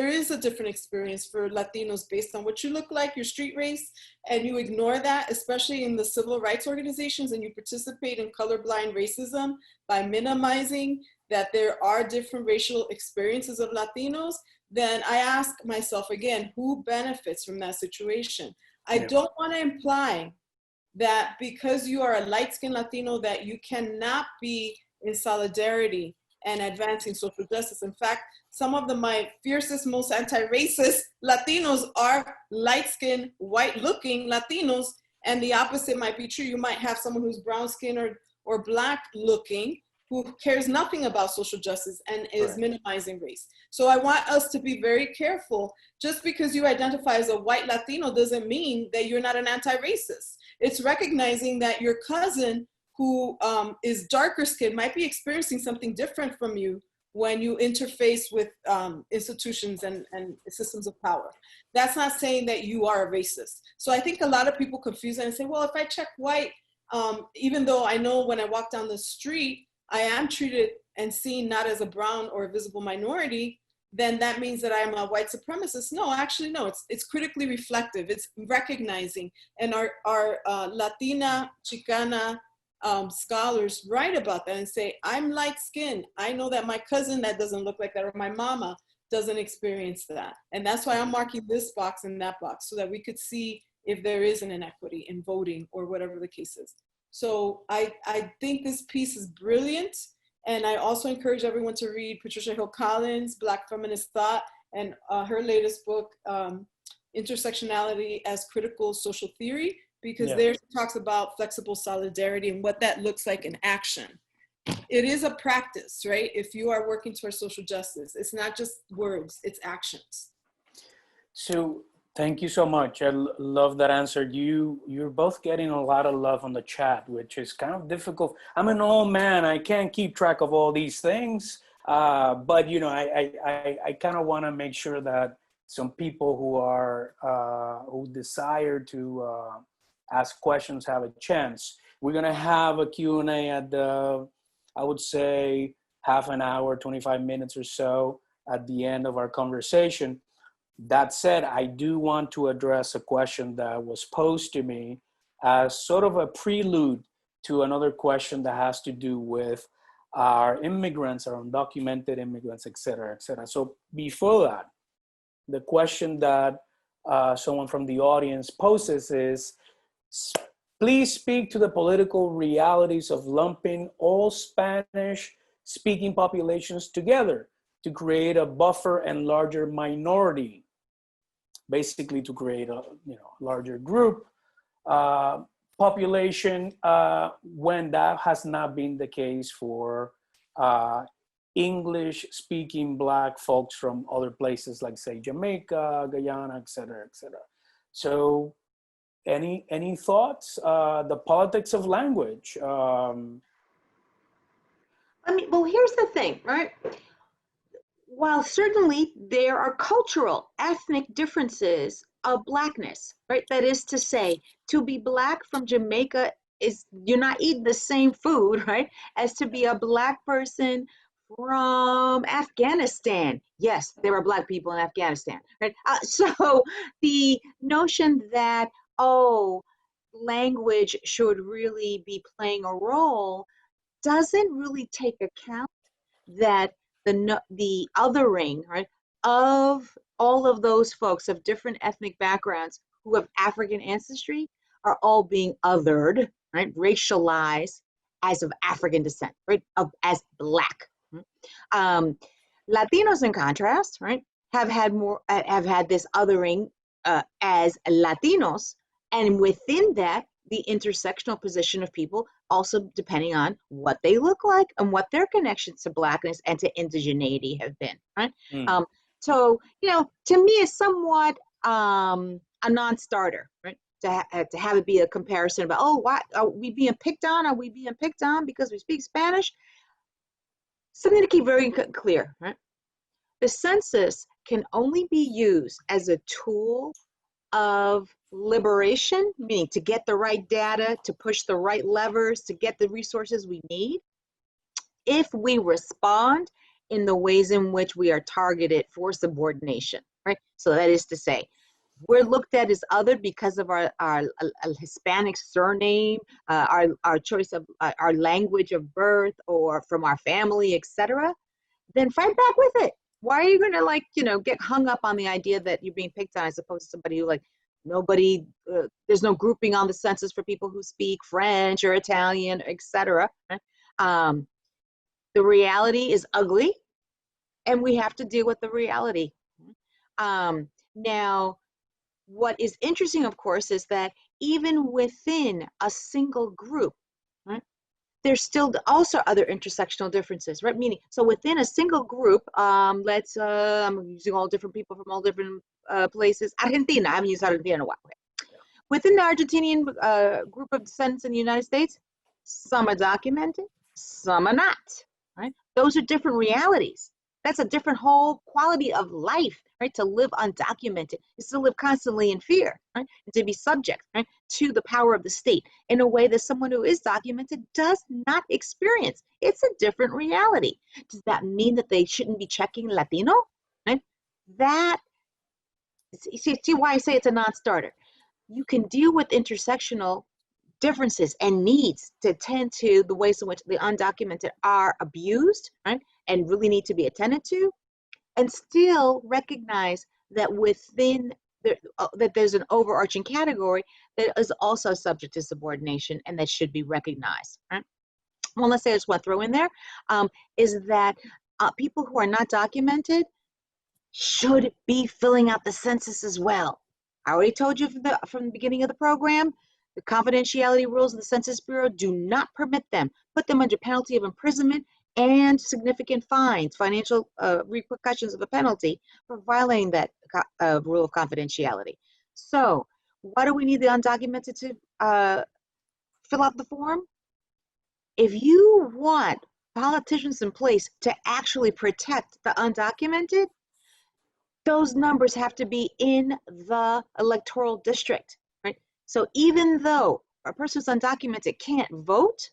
is a different experience for Latinos based on what you look like, your street race, and you ignore that, especially in the civil rights organizations, and you participate in colorblind racism by minimizing that there are different racial experiences of Latinos, then I ask myself again, who benefits from that situation? I don't want to imply that because you are a light-skinned Latino that you cannot be in solidarity and advancing social justice. In fact, some of my fiercest, most anti-racist Latinos are light-skinned, white-looking Latinos, and the opposite might be true. You might have someone who's brown-skinned or black-looking who cares nothing about social justice and is minimizing race. So I want us to be very careful. Just because you identify as a white Latino doesn't mean that you're not an anti-racist. It's recognizing that your cousin who is darker skinned might be experiencing something different from you when you interface with institutions and systems of power. That's not saying that you are a racist. So I think a lot of people confuse that and say, well, if I check white, even though I know when I walk down the street, I am treated and seen not as a brown or a visible minority, then that means that I'm a white supremacist. No, actually, no, it's critically reflective. It's recognizing, and our Latina, Chicana scholars write about that and say, I'm light skinned. I know that my cousin that doesn't look like that, or my mama doesn't experience that. And that's why I'm marking this box and that box so that we could see if there is an inequity in voting or whatever the case is. So I think this piece is brilliant. And I also encourage everyone to read Patricia Hill Collins' Black Feminist Thought, and her latest book, Intersectionality as Critical Social Theory, because there she talks about flexible solidarity and what that looks like in action. It is a practice, right? If you are working towards social justice, it's not just words, it's actions. So thank you so much. I love that answer. You're both getting a lot of love on the chat, which is kind of difficult. I'm an old man. I can't keep track of all these things. But you know, I kind of want to make sure that some people who are who desire to ask questions have a chance. We're gonna have a Q&A at the, I would say, half an hour, 25 minutes or so at the end of our conversation. That said, I do want to address a question that was posed to me as sort of a prelude to another question that has to do with our immigrants, our undocumented immigrants, et cetera, et cetera. So before that, the question that someone from the audience poses is, please speak to the political realities of lumping all Spanish-speaking populations together to create a buffer and larger minority, basically to create a larger group population when that has not been the case for English-speaking Black folks from other places like, say, Jamaica, Guyana, et cetera, et cetera. So any thoughts? The politics of language. I mean, well, here's the thing, right? While certainly there are cultural, ethnic differences of Blackness, right? That is to say, to be Black from Jamaica is, you're not eating the same food, right? As to be a Black person from Afghanistan. Yes, there are Black people in Afghanistan, right? So the notion that, oh, language should really be playing a role doesn't really take account that the othering, right, of all of those folks of different ethnic backgrounds who have African ancestry are all being othered, right, racialized, as of African descent, right? As Black. Latinos, in contrast, right, have had this othering as Latinos, and within that, the intersectional position of people also depending on what they look like and what their connections to Blackness and to indigeneity have been, right? So, you know, to me, it's somewhat a non-starter, right? To have it be a comparison about, oh, why are we being picked on? Are we being picked on because we speak Spanish? Something to keep very clear, right? The census can only be used as a tool of liberation, meaning to get the right data, to push the right levers, to get the resources we need, if we respond in the ways in which we are targeted for subordination, right? So that is to say, we're looked at as other because of our Hispanic surname, our choice of our language of birth, or from our family, etc. Then fight back with it. Why are you going to, like, you know, get hung up on the idea that you're being picked on as opposed to somebody who, like, nobody, there's no grouping on the census for people who speak French or Italian, etc. The reality is ugly, and we have to deal with the reality. Now, what is interesting, of course, is that even within a single group, right, there's still also other intersectional differences, right? Meaning, so within a single group, I'm using all different people from all different places. Argentina, I haven't used Argentina in a while. Okay. Within the Argentinian group of descendants in the United States, some are documented, some are not, right? Those are different realities. That's a different whole quality of life, right? To live undocumented is to live constantly in fear, right? And to be subject, right, to the power of the state in a way that someone who is documented does not experience. It's a different reality. Does that mean that they shouldn't be checking Latino? Right? That, see why I say it's a non-starter. You can deal with intersectional differences and needs to tend to the ways in which the undocumented are abused, right, and really need to be attended to, and still recognize that within that there's an overarching category that is also subject to subordination and that should be recognized. Right? One last thing I just want to throw in there is that people who are not documented should be filling out the census as well. I already told you from the beginning of the program, the confidentiality rules of the Census Bureau do not permit them, put them under penalty of imprisonment and significant fines, financial repercussions of a penalty for violating that rule of confidentiality. So why do we need the undocumented to fill out the form? If you want politicians in place to actually protect the undocumented, those numbers have to be in the electoral district, right? So even though a person who's undocumented can't vote,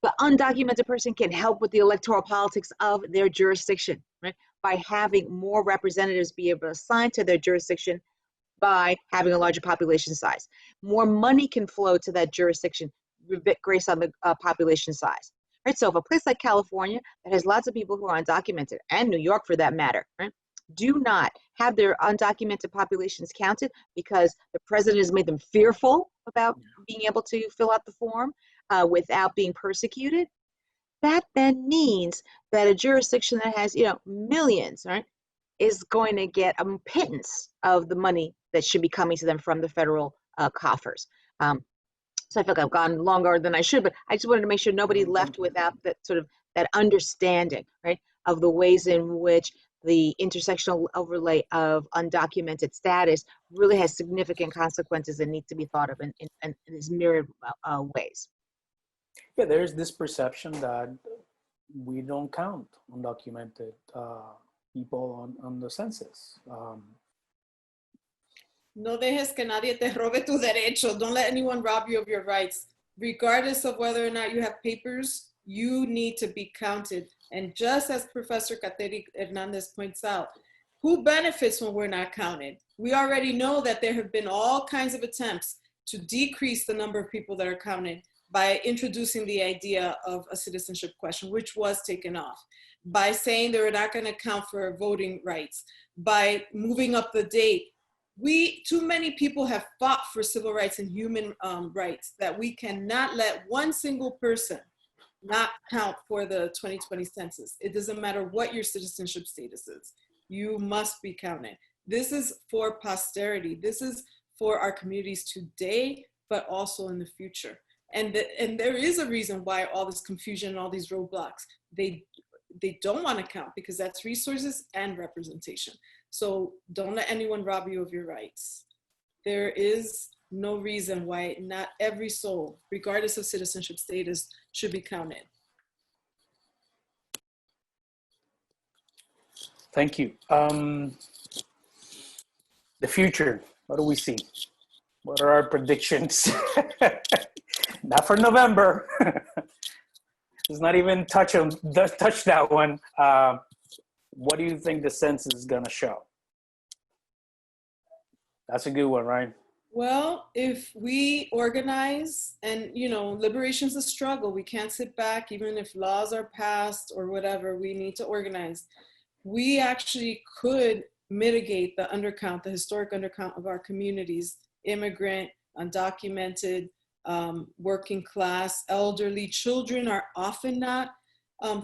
the undocumented person can help with the electoral politics of their jurisdiction, right? By having more representatives be able to assign to their jurisdiction by having a larger population size. More money can flow to that jurisdiction based on the population size, right? So if a place like California that has lots of people who are undocumented, and New York for that matter, right, do not have their undocumented populations counted because the president has made them fearful about being able to fill out the form without being persecuted, that then means that a jurisdiction that has, you know, millions, right, is going to get a pittance of the money that should be coming to them from the federal coffers. So I feel like I've gone longer than I should, but I just wanted to make sure nobody left without that sort of that understanding, right, of the ways in which the intersectional overlay of undocumented status really has significant consequences and need to be thought of in these myriad ways. Yeah, there's this perception that we don't count undocumented people on the census. No dejes que nadie te robe tu derecho. Don't let anyone rob you of your rights. Regardless of whether or not you have papers, you need to be counted. And just as Professor Kateri Hernandez points out, who benefits when we're not counted? We already know that there have been all kinds of attempts to decrease the number of people that are counted by introducing the idea of a citizenship question, which was taken off, by saying they were not going to count for voting rights, by moving up the date. Too many people have fought for civil rights and human rights that we cannot let one single person not count for the 2020 census. It doesn't matter what your citizenship status is. You must be counted. This is for posterity. This is for our communities today, but also in the future. And there is a reason why all this confusion and all these roadblocks. They don't want to count because that's resources and representation. So don't let anyone rob you of your rights. There is no reason why not every soul, regardless of citizenship status, should be counted. Thank you. The future, what do we see? What are our predictions? Not for November. Let's not even touch that one. What do you think the census is gonna show? That's a good one, right? Well, if we organize, and liberation's a struggle. We can't sit back, even if laws are passed or whatever, we need to organize. We actually could mitigate the undercount, the historic undercount of our communities, immigrant, undocumented, working class, elderly. Children are often not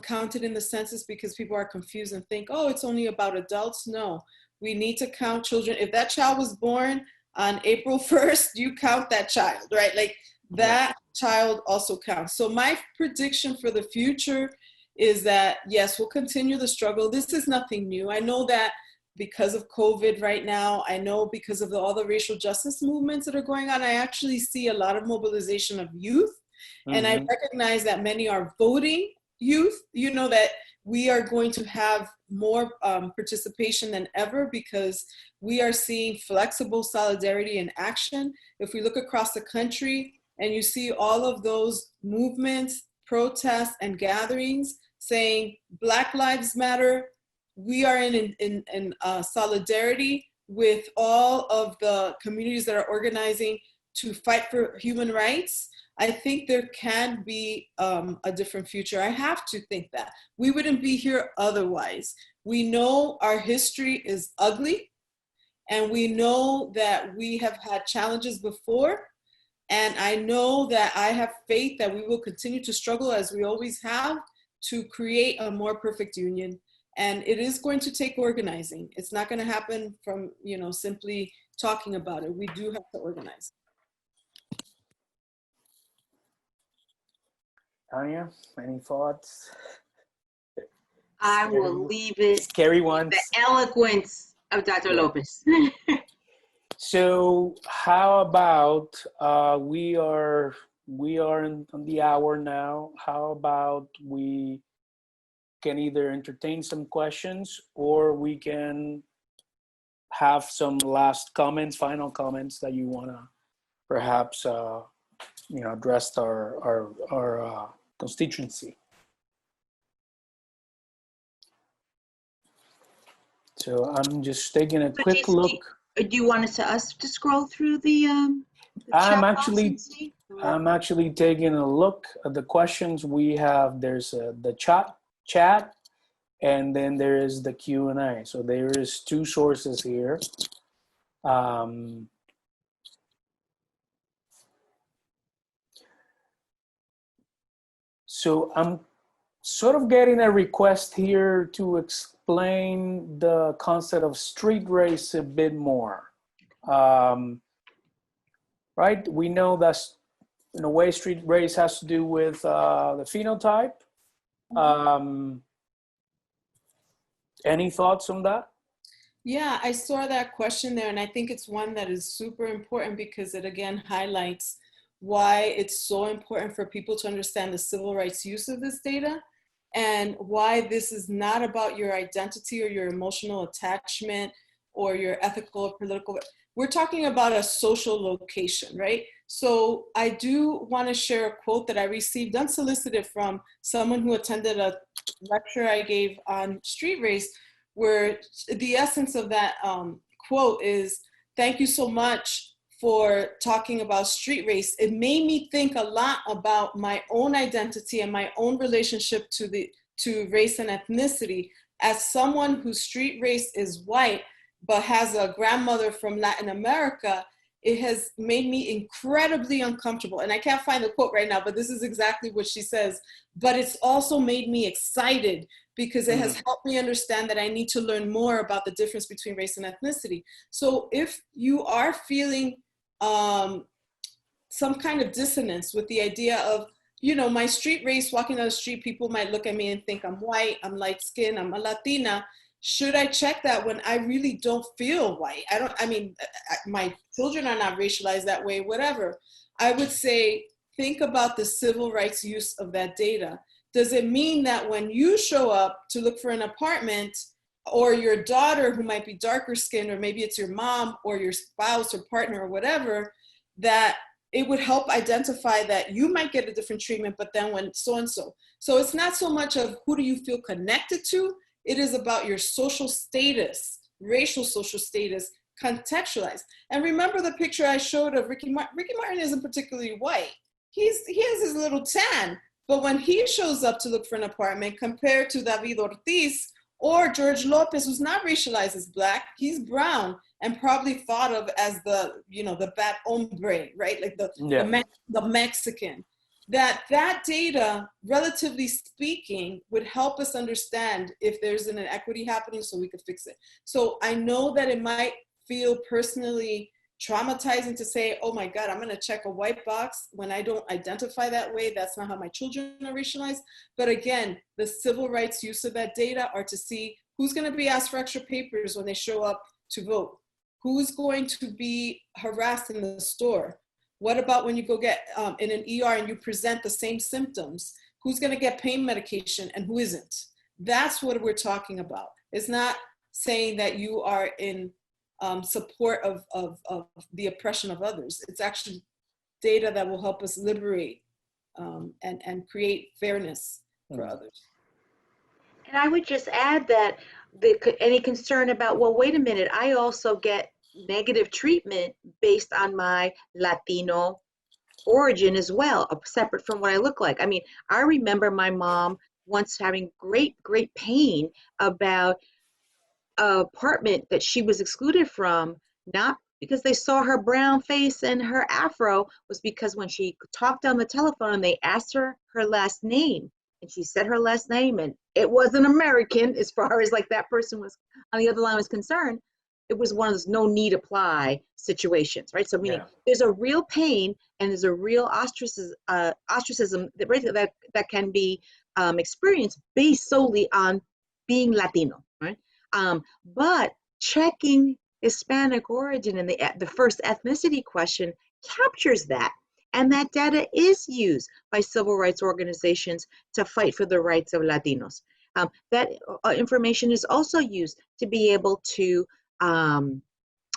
counted in the census because people are confused and think, oh, it's only about adults. No, we need to count children. If that child was born on April 1st, you count that child, right? Like that child also counts. So my prediction for the future is that, yes, we'll continue the struggle. This is nothing new. I know that because of COVID right now, I know because of all the racial justice movements that are going on, I actually see a lot of mobilization of youth. And I recognize that many are voting youth, that we are going to have more participation than ever because we are seeing flexible solidarity in action. If we look across the country and you see all of those movements, protests, and gatherings saying Black Lives Matter, we are in solidarity with all of the communities that are organizing to fight for human rights, I think there can be a different future. I have to think that. We wouldn't be here otherwise. We know our history is ugly, and we know that we have had challenges before, and I know that I have faith that we will continue to struggle as we always have to create a more perfect union. And it is going to take organizing. It's not going to happen from, simply talking about it. We do have to organize. Tanya, any thoughts? I will leave it. Scary ones. The eloquence of Dr. Lopez. So how about we are on the hour now. How about we can either entertain some questions or we can have some last comments, final comments that you want to perhaps address our constituency. So I'm just taking a quick look. Do you want us to scroll through the I'm actually taking a look at the questions we have. There's the chat, and then there is the Q&A. So there is two sources here. So I'm sort of getting a request here to explain the concept of street race a bit more. Right? We know that in a way street race has to do with the phenotype. Any thoughts on that? Yeah, I saw that question there, and I think it's one that is super important because it again highlights why it's so important for people to understand the civil rights use of this data and why this is not about your identity or your emotional attachment or your ethical or political. We're talking about a social location, right? So I do want to share a quote that I received unsolicited from someone who attended a lecture I gave on street race, where the essence of that quote is, "Thank you so much for talking about street race. It made me think a lot about my own identity and my own relationship to race and ethnicity. As someone whose street race is white, but has a grandmother from Latin America, it has made me incredibly uncomfortable. And I can't find the quote right now, but this is exactly what she says. But it's also made me excited because it has helped me understand that I need to learn more about the difference between race and ethnicity. So if you are feeling some kind of dissonance with the idea of, you know, my street race, walking down the street, people might look at me and think I'm white, I'm light skinned, I'm a Latina. Should I check that when I really don't feel white? My children are not racialized that way, whatever. I would say, think about the civil rights use of that data. Does it mean that when you show up to look for an apartment, or your daughter who might be darker skinned, or maybe it's your mom or your spouse or partner or whatever, that it would help identify that you might get a different treatment, but then when so-and-so. So it's not so much of who do you feel connected to, it is about your social status, racial social status, contextualized. And remember the picture I showed of Ricky Martin. Ricky Martin isn't particularly white. He has his little tan, but when he shows up to look for an apartment, compared to David Ortiz or George Lopez, who's not racialized as Black, he's brown and probably thought of as the, you know, the bad hombre, right? Like the Mexican. That data, relatively speaking, would help us understand if there's an inequity happening so we could fix it. So I know that it might feel personally traumatizing to say, oh my God, I'm gonna check a white box when I don't identify that way. That's not how my children are racialized. But again, the civil rights use of that data are to see who's gonna be asked for extra papers when they show up to vote. Who's going to be harassed in the store? What about when you go get in an ER and you present the same symptoms? Who's gonna get pain medication and who isn't? That's what we're talking about. It's not saying that you are in support of the oppression of others. It's actually data that will help us liberate and create fairness for others. And I would just add that any concern about, well, wait a minute, I also get negative treatment based on my Latino origin as well, separate from what I look like. I mean, I remember my mom once having great pain about an apartment that she was excluded from, not because they saw her brown face and her afro, was because when she talked on the telephone, they asked her last name, and she said her last name, and it wasn't American as far as like that person was on the other line was concerned. It was one of those no need apply situations, right? So meaning there's a real pain and there's a real ostracism that can be experienced based solely on being Latino, right? But checking Hispanic origin in the first ethnicity question captures that. And that data is used by civil rights organizations to fight for the rights of Latinos. That information is also used to be able to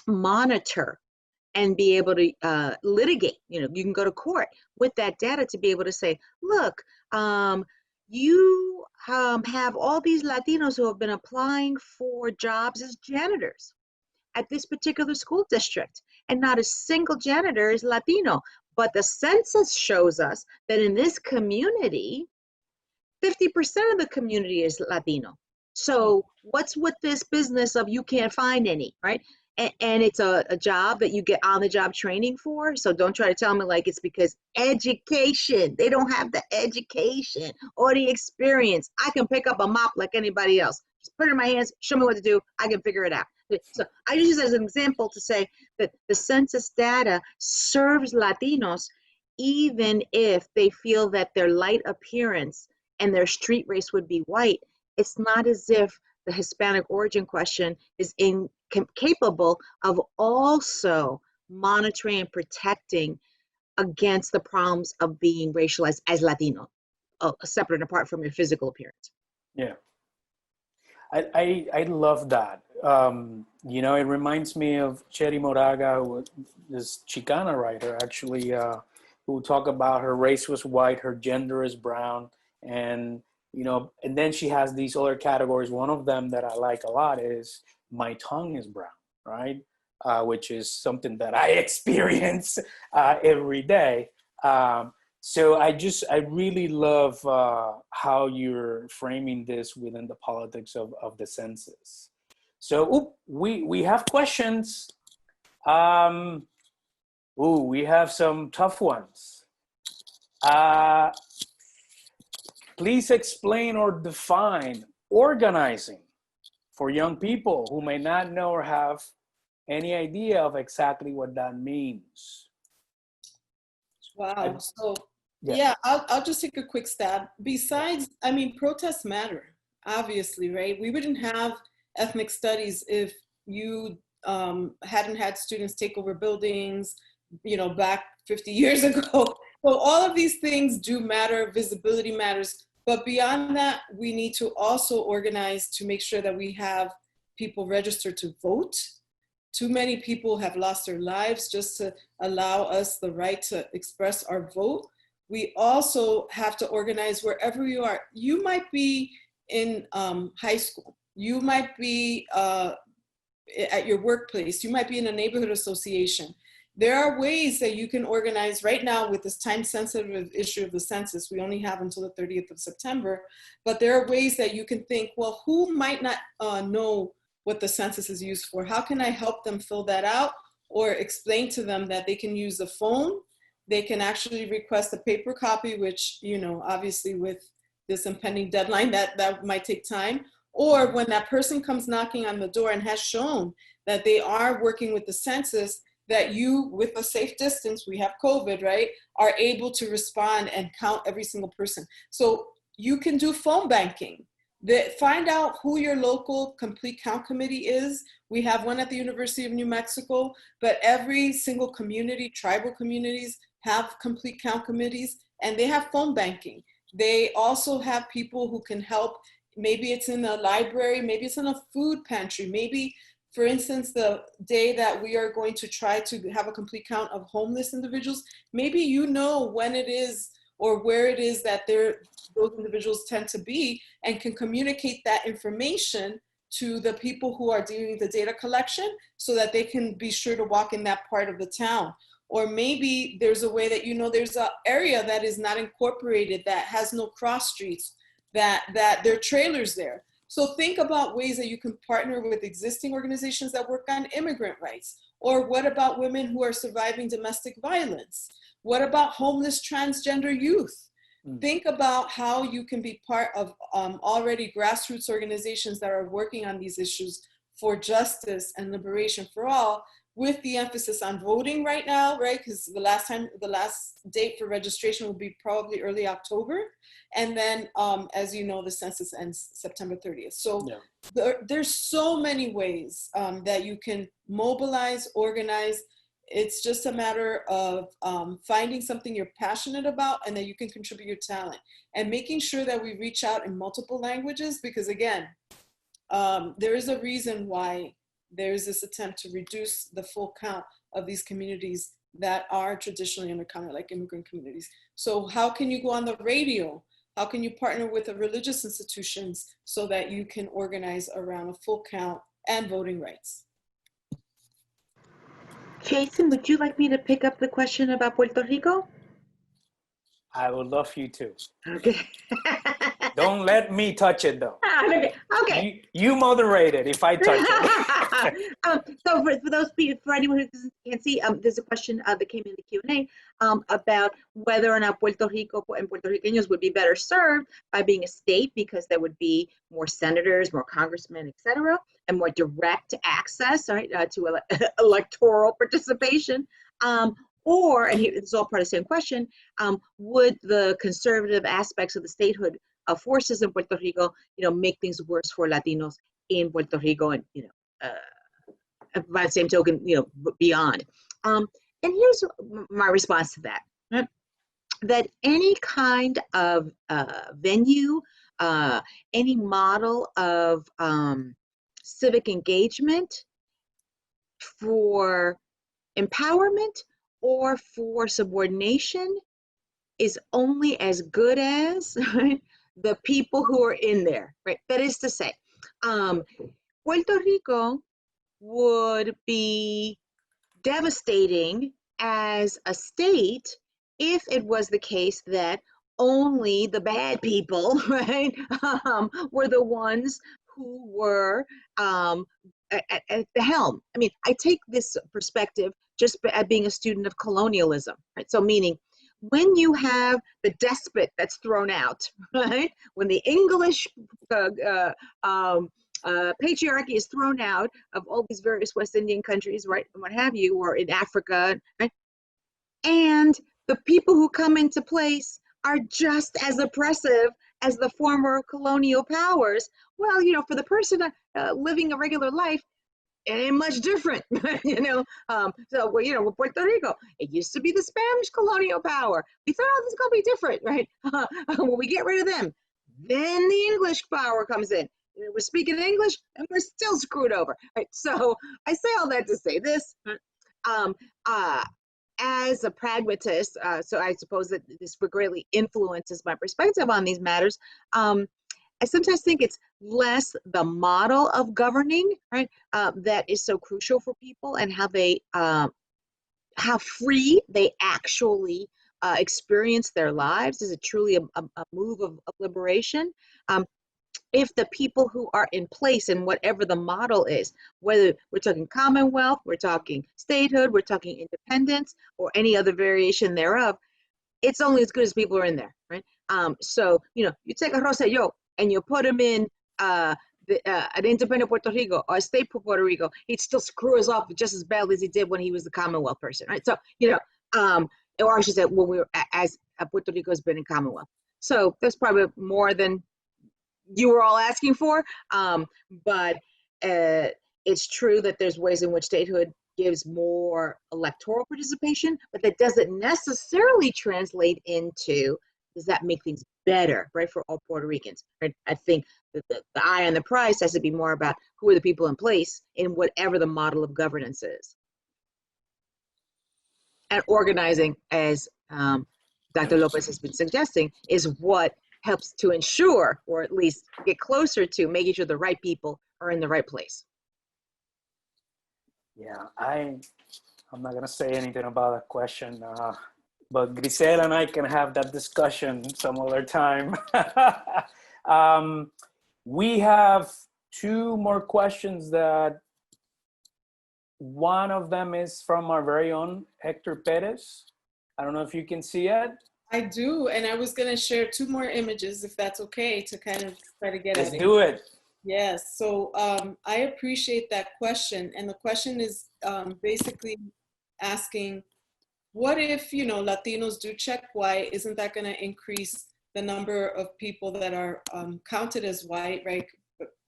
monitor and be able to litigate. You know, you can go to court with that data to be able to say, look, you have all these Latinos who have been applying for jobs as janitors at this particular school district, and not a single janitor is Latino. But the census shows us that in this community, 50% of the community is Latino. So what's with this business of you can't find any, right? And it's a job that you get on the job training for. So don't try to tell me like it's because education. They don't have the education or the experience. I can pick up a mop like anybody else. Just put it in my hands, show me what to do, I can figure it out. So I use this as an example to say that the census data serves Latinos even if they feel that their light appearance and their street race would be white. It's not as if the Hispanic origin question is incapable of also monitoring and protecting against the problems of being racialized as Latino, separate and apart from your physical appearance. Yeah. I love that. You know, it reminds me of Cherry Moraga, this Chicana writer, actually, who talk about her race was white, her gender is brown, and you know, and then she has these other categories. One of them that I like a lot is my tongue is brown, right? Which is something that I experience every day. So I really love how you're framing this within the politics of the census. So we have questions. Ooh, we have some tough ones. Please explain or define organizing for young people who may not know or have any idea of exactly what that means. Wow. So yeah, I'll just take a quick stab. Besides, I mean, protests matter, obviously, right? We wouldn't have ethnic studies if you hadn't had students take over buildings, you know, back 50 years ago. So all of these things do matter. Visibility matters. But beyond that, we need to also organize to make sure that we have people registered to vote. Too many people have lost their lives just to allow us the right to express our vote. We also have to organize wherever you are. You might be in high school. You might be at your workplace. You might be in a neighborhood association. There are ways that you can organize right now with this time-sensitive issue of the census. We only have until the 30th of September, but there are ways that you can think, well, who might not know what the census is used for? How can I help them fill that out, or explain to them that they can use the phone? They can actually request a paper copy, which, you know, obviously with this impending deadline, that might take time. Or when that person comes knocking on the door and has shown that they are working with the census, that you, with a safe distance, we have COVID, right, are able to respond and count every single person. So you can do phone banking. Find out who your local complete count committee is. We have one at the University of New Mexico, but every single community, tribal communities, have complete count committees, and they have phone banking. They also have people who can help. Maybe it's in a library, maybe it's in a food pantry, maybe, for instance, the day that we are going to try to have a complete count of homeless individuals, maybe you know when it is or where it is that those individuals tend to be, and can communicate that information to the people who are doing the data collection so that they can be sure to walk in that part of the town. Or maybe there's a way that, you know, there's an area that is not incorporated, that has no cross streets, that there are trailers there. So think about ways that you can partner with existing organizations that work on immigrant rights. Or what about women who are surviving domestic violence? What about homeless transgender youth? Think about how you can be part of already grassroots organizations that are working on these issues for justice and liberation for all, with the emphasis on voting right now, right? Because the last date for registration will be probably early October. And then, as you know, the census ends September 30th. So there's so many ways that you can mobilize, organize. It's just a matter of finding something you're passionate about and that you can contribute your talent, and making sure that we reach out in multiple languages, because again, there is a reason why there is this attempt to reduce the full count of these communities that are traditionally undercounted, like immigrant communities. So how can you go on the radio? How can you partner with the religious institutions so that you can organize around a full count and voting rights? Jason, would you like me to pick up the question about Puerto Rico? I would love you to. Okay. Don't let me touch it though. Okay. You moderate it if I touch it. So for those people, for anyone who can't see, there's a question that came in the Q&A about whether or not Puerto Rico and Puerto Ricanos would be better served by being a state, because there would be more senators, more congressmen, etc., and more direct access, right, to electoral participation. Or, and it's all part of the same question, would the conservative aspects of the statehood forces in Puerto Rico, make things worse for Latinos in Puerto Rico, and, by the same token, beyond. And here's my response to that, right? That any kind of venue, any model of civic engagement for empowerment or for subordination is only as good as, right, the people who are in there, right? That is to say, Puerto Rico would be devastating as a state if it was the case that only the bad people, right, were the ones who were at the helm. I mean, I take this perspective just at being a student of colonialism, right? So meaning when you have the despot that's thrown out, right? When the English patriarchy is thrown out of all these various West Indian countries, right, and what have you, or in Africa, right? And the people who come into place are just as oppressive as the former colonial powers. Well, you know, for the person living a regular life, it ain't much different, you know. So, well, you know, with Puerto Rico, it used to be the Spanish colonial power. We thought, oh, this is gonna be different, right? When we get rid of them, then the English power comes in. We're speaking English, and we're still screwed over, right? So I say all that to say this. As a pragmatist, so I suppose that this greatly influences my perspective on these matters. I sometimes think it's less the model of governing, right, that is so crucial for people, and how they, how free they actually experience their lives. Is it truly a move of liberation? If the people who are in place in whatever the model is, whether we're talking Commonwealth, we're talking statehood, we're talking independence, or any other variation thereof, it's only as good as people are in there, right? So, you know, you take a Rosselló and you put him in an independent Puerto Rico or a state Puerto Rico, he'd still screw us off just as badly as he did when he was the Commonwealth person, right? So, you know, or I should say, when we were, as Puerto Rico has been in Commonwealth. So that's probably more than you were all asking for, but it's true that there's ways in which statehood gives more electoral participation, but that doesn't necessarily translate into, does that make things better, right, for all Puerto Ricans, right? I think that the eye on the prize has to be more about who are the people in place in whatever the model of governance is. And organizing, as Dr. Lopez has been suggesting, is what helps to ensure, or at least get closer to, making sure the right people are in the right place. Yeah, I'm not gonna say anything about that question, but Grisel and I can have that discussion some other time. We have two more questions. That one of them is from our very own Hector Perez. I don't know if you can see it. I do, and I was gonna share two more images, if that's okay, to kind of try to get at it. Let's do it. Yes, so I appreciate that question, and the question is basically asking, what if, you know, Latinos do check white? Isn't that gonna increase the number of people that are counted as white, right?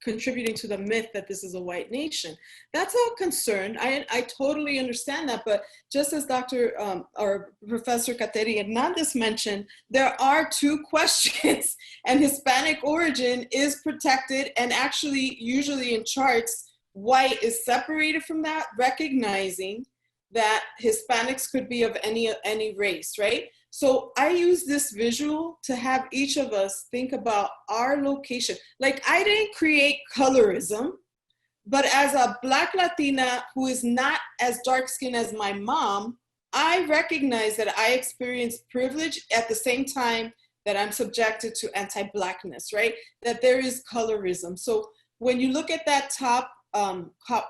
Contributing to the myth that this is a white nation. That's a concern. I totally understand that, but just as Dr. or Professor Kateri Hernandez mentioned, there are two questions, and Hispanic origin is protected, and actually usually in charts, white is separated from that, recognizing that Hispanics could be of any race, right? So I use this visual to have each of us think about our location. Like, I didn't create colorism, but as a Black Latina who is not as dark skinned as my mom, I recognize that I experience privilege at the same time that I'm subjected to anti-Blackness, right? That there is colorism. So when you look at that top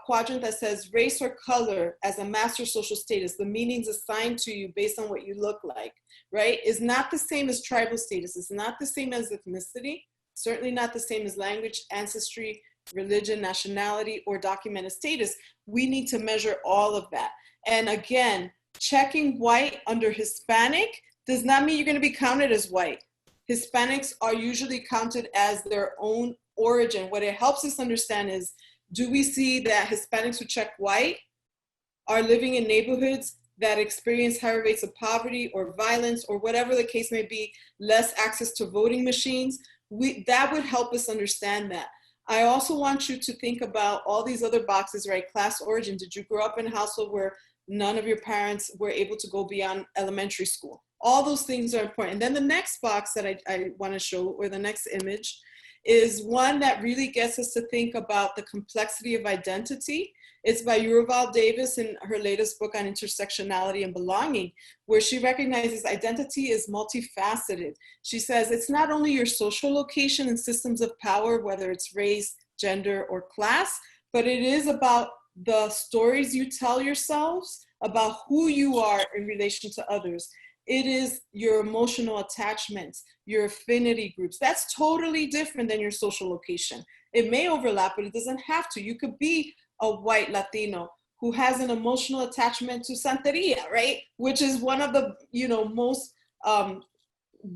quadrant that says race or color as a master social status, the meanings assigned to you based on what you look like, right, is not the same as tribal status. It's not the same as ethnicity, certainly not the same as language, ancestry, religion, nationality, or documented status. We need to measure all of that. And again, checking white under Hispanic does not mean you're going to be counted as white. Hispanics are usually counted as their own origin. What it helps us understand is, do we see that Hispanics who check white are living in neighborhoods that experience higher rates of poverty or violence, or whatever the case may be, less access to voting machines? That would help us understand that. I also want you to think about all these other boxes, right? Class origin. Did you grow up in a household where none of your parents were able to go beyond elementary school? All those things are important. And then the next box that I want to show, or the next image, is one that really gets us to think about the complexity of identity. It's by Yuval Davis in her latest book on intersectionality and belonging, where she recognizes identity is multifaceted. She says it's not only your social location and systems of power, whether it's race, gender, or class, but it is about the stories you tell yourselves about who you are in relation to others. It is your emotional attachments, your affinity groups. That's totally different than your social location. It may overlap, but it doesn't have to. You could be a white Latino who has an emotional attachment to Santeria, right? Which is one of the, you know, most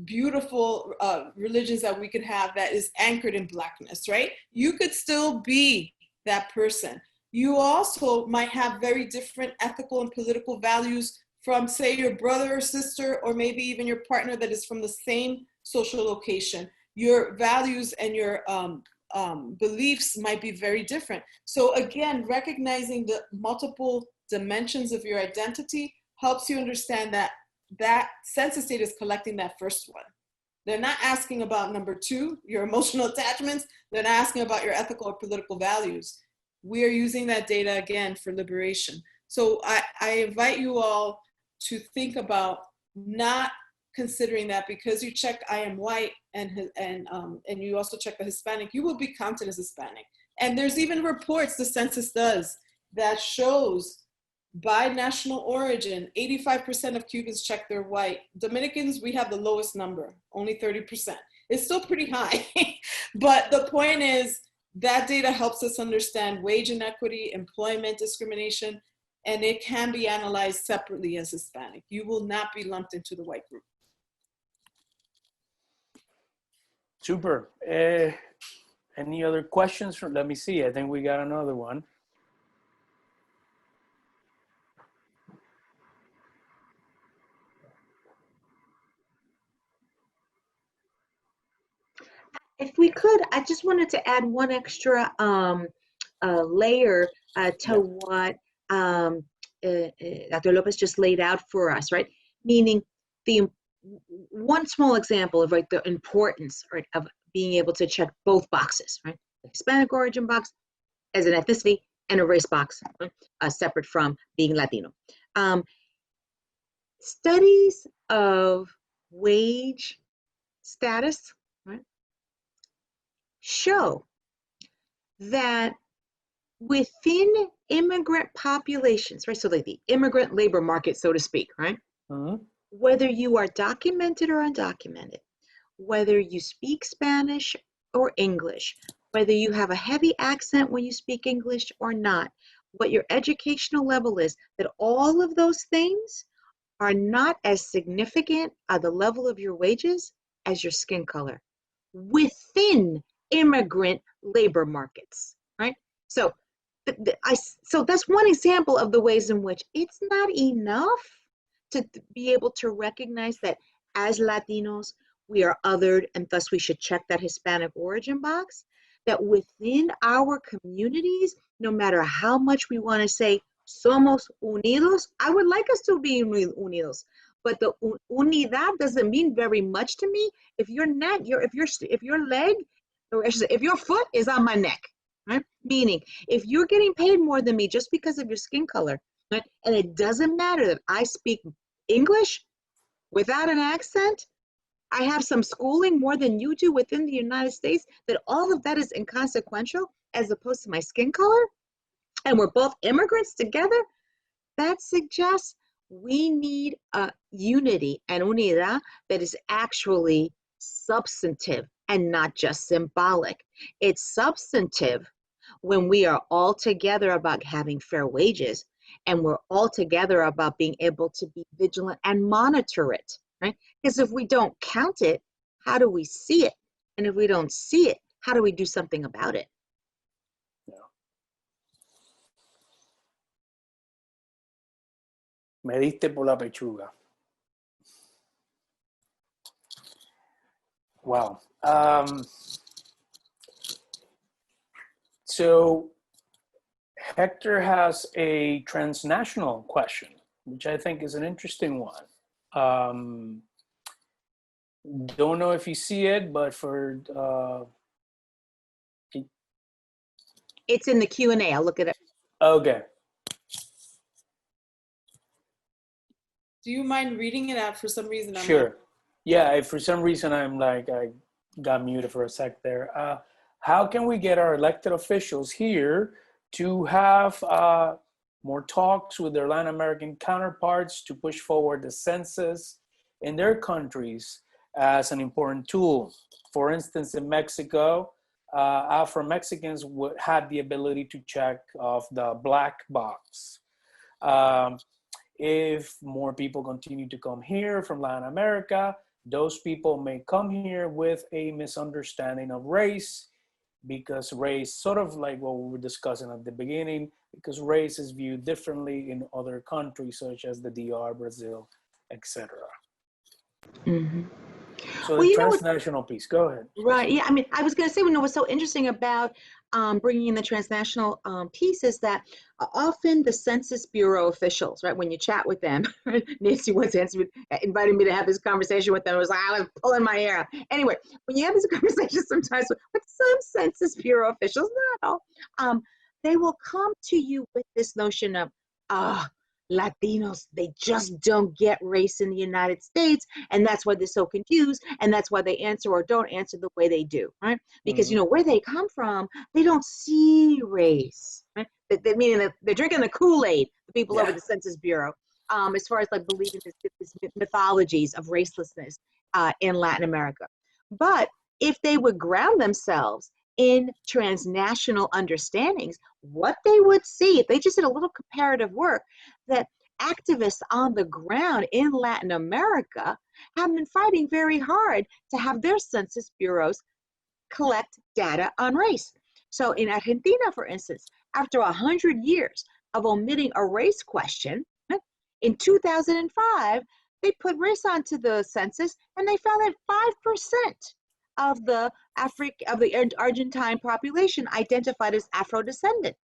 beautiful religions that we could have that is anchored in Blackness, right? You could still be that person. You also might have very different ethical and political values from, say, your brother or sister, or maybe even your partner that is from the same social location. Your values and your beliefs might be very different. So again, recognizing the multiple dimensions of your identity helps you understand that that census data is collecting that first one. They're not asking about number two, your emotional attachments. They're not asking about your ethical or political values. We are using that data again for liberation. So I invite you all to think about not considering that because you check I am white and you also check the Hispanic, you will be counted as Hispanic. And there's even reports the census does that shows by national origin, 85% of Cubans check they're white. Dominicans, we have the lowest number, only 30%. It's still pretty high. But the point is that data helps us understand wage inequity, employment discrimination, and it can be analyzed separately as Hispanic. You will not be lumped into the white group. Super. Any other questions? Let me see. I think we got another one. If we could, I just wanted to add one extra layer to what Dr. Lopez just laid out for us, right? Meaning the one small example of the importance, right, of being able to check both boxes, right? The Hispanic origin box as an ethnicity and a race box, right? Separate from being Latino. Studies of wage status, right, show that within immigrant populations, right, so like the immigrant labor market, so to speak, right, whether you are documented or undocumented, whether you speak Spanish or English, whether you have a heavy accent when you speak English or not, what your educational level is, that all of those things are not as significant at the level of your wages as your skin color within immigrant labor markets, right? So, so that's one example of the ways in which it's not enough to be able to recognize that as Latinos, we are othered and thus we should check that Hispanic origin box, that within our communities, no matter how much we want to say somos unidos, I would like us to be unidos, but the unidad doesn't mean very much to me if your neck, if your leg, or if your foot is on my neck, right? Meaning, if you're getting paid more than me just because of your skin color, right? And it doesn't matter that I speak English without an accent, I have some schooling more than you do within the United States, that all of that is inconsequential as opposed to my skin color, and we're both immigrants together, that suggests we need a unity and unidad that is actually substantive and not just symbolic. It's substantive when we are all together about having fair wages, and we're all together about being able to be vigilant and monitor it, right? Because if we don't count it, how do we see it? And if we don't see it, how do we do something about it? Me diste por la pechuga. Wow. So Hector has a transnational question, which I think is an interesting one. Don't know if you see it, but for it's in the Q&A. I'll look at it. Okay. Do you mind reading it out for some reason? Sure. Yeah, if for some reason I'm like, I got muted for a sec there. How can we get our elected officials here to have more talks with their Latin American counterparts to push forward the census in their countries as an important tool. For instance, in Mexico, Afro-Mexicans had the ability to check off the black box. If more people continue to come here from Latin America, those people may come here with a misunderstanding of race, because race, sort of like what we were discussing at the beginning, because race is viewed differently in other countries such as the DR, Brazil, etc. Mm-hmm. So Well, the transnational piece, go ahead. Right. Yeah. I mean, I was going to say, what's so interesting about bringing in the transnational piece is that often the Census Bureau officials, right, when you chat with them, Nancy once invited me to have this conversation with them. It was like, I was pulling my hair out. Anyway, when you have this conversation sometimes with some Census Bureau officials, not all, they will come to you with this notion of, Latinos, they just don't get race in the United States, and that's why they're so confused, and that's why they answer or don't answer the way they do, right? Because, where they come from, they don't see race, right? Meaning that they're drinking the Kool-Aid, the people over the Census Bureau, as far as like believing this mythologies of racelessness in Latin America. But if they would ground themselves in transnational understandings, what they would see, if they just did a little comparative work, that activists on the ground in Latin America have been fighting very hard to have their census bureaus collect data on race. So in Argentina, for instance, after 100 years of omitting a race question, in 2005, they put race onto the census, and they found that 5% of the Argentine population identified as Afro-descendant,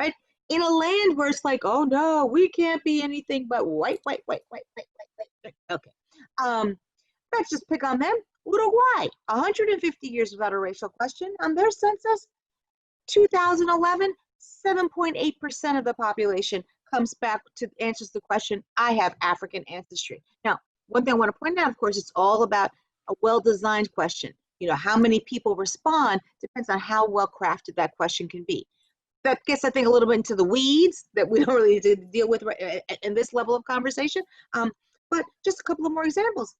right? In a land where it's like, oh no, we can't be anything but white. Okay, let's just pick on them. Uruguay, 150 years without a racial question on their census. 2011, 7.8% of the population comes back to answers the question, I have African ancestry. Now, one thing I want to point out, of course, it's all about a well-designed question. How many people respond depends on how well crafted that question can be. That gets, I think, a little bit into the weeds that we don't really need to deal with in this level of conversation. But just a couple of more examples.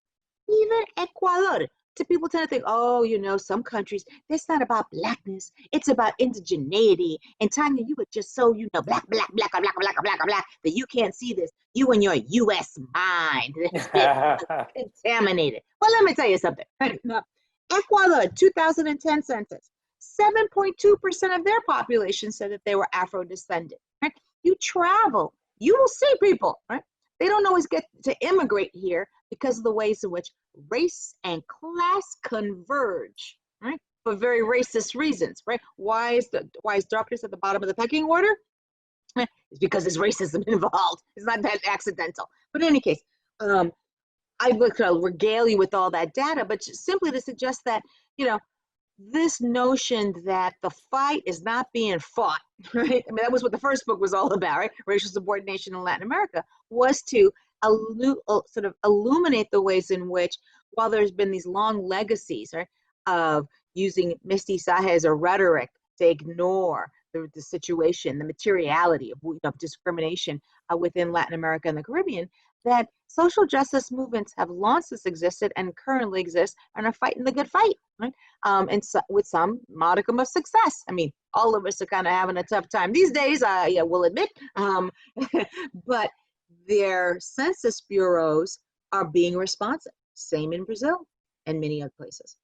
Even Ecuador, people tend to think, oh, some countries, it's not about blackness, it's about indigeneity. And Tanya, you were just so, black, that you can't see this. You and your U.S. mind, contaminated. Well, let me tell you something. Ecuador, 2010 census, 7.2% of their population said that they were Afro-descendant. Right? You travel, you will see people, right? They don't always get to immigrate here because of the ways in which race and class converge, right? For very racist reasons, right? Why is darkness at the bottom of the pecking order? It's because there's racism involved. It's not that accidental. But in any case, I would regale you with all that data, but just simply to suggest that, this notion that the fight is not being fought, right? I mean, that was what the first book was all about, right? Racial subordination in Latin America, was to sort of illuminate the ways in which, while there's been these long legacies, right, of using mestizaje as a rhetoric to ignore the situation, the materiality of discrimination within Latin America and the Caribbean, that social justice movements have long since existed and currently exist and are fighting the good fight, right? And so, with some modicum of success. I mean, all of us are kind of having a tough time these days, we'll admit, but their census bureaus are being responsive. Same in Brazil and many other places.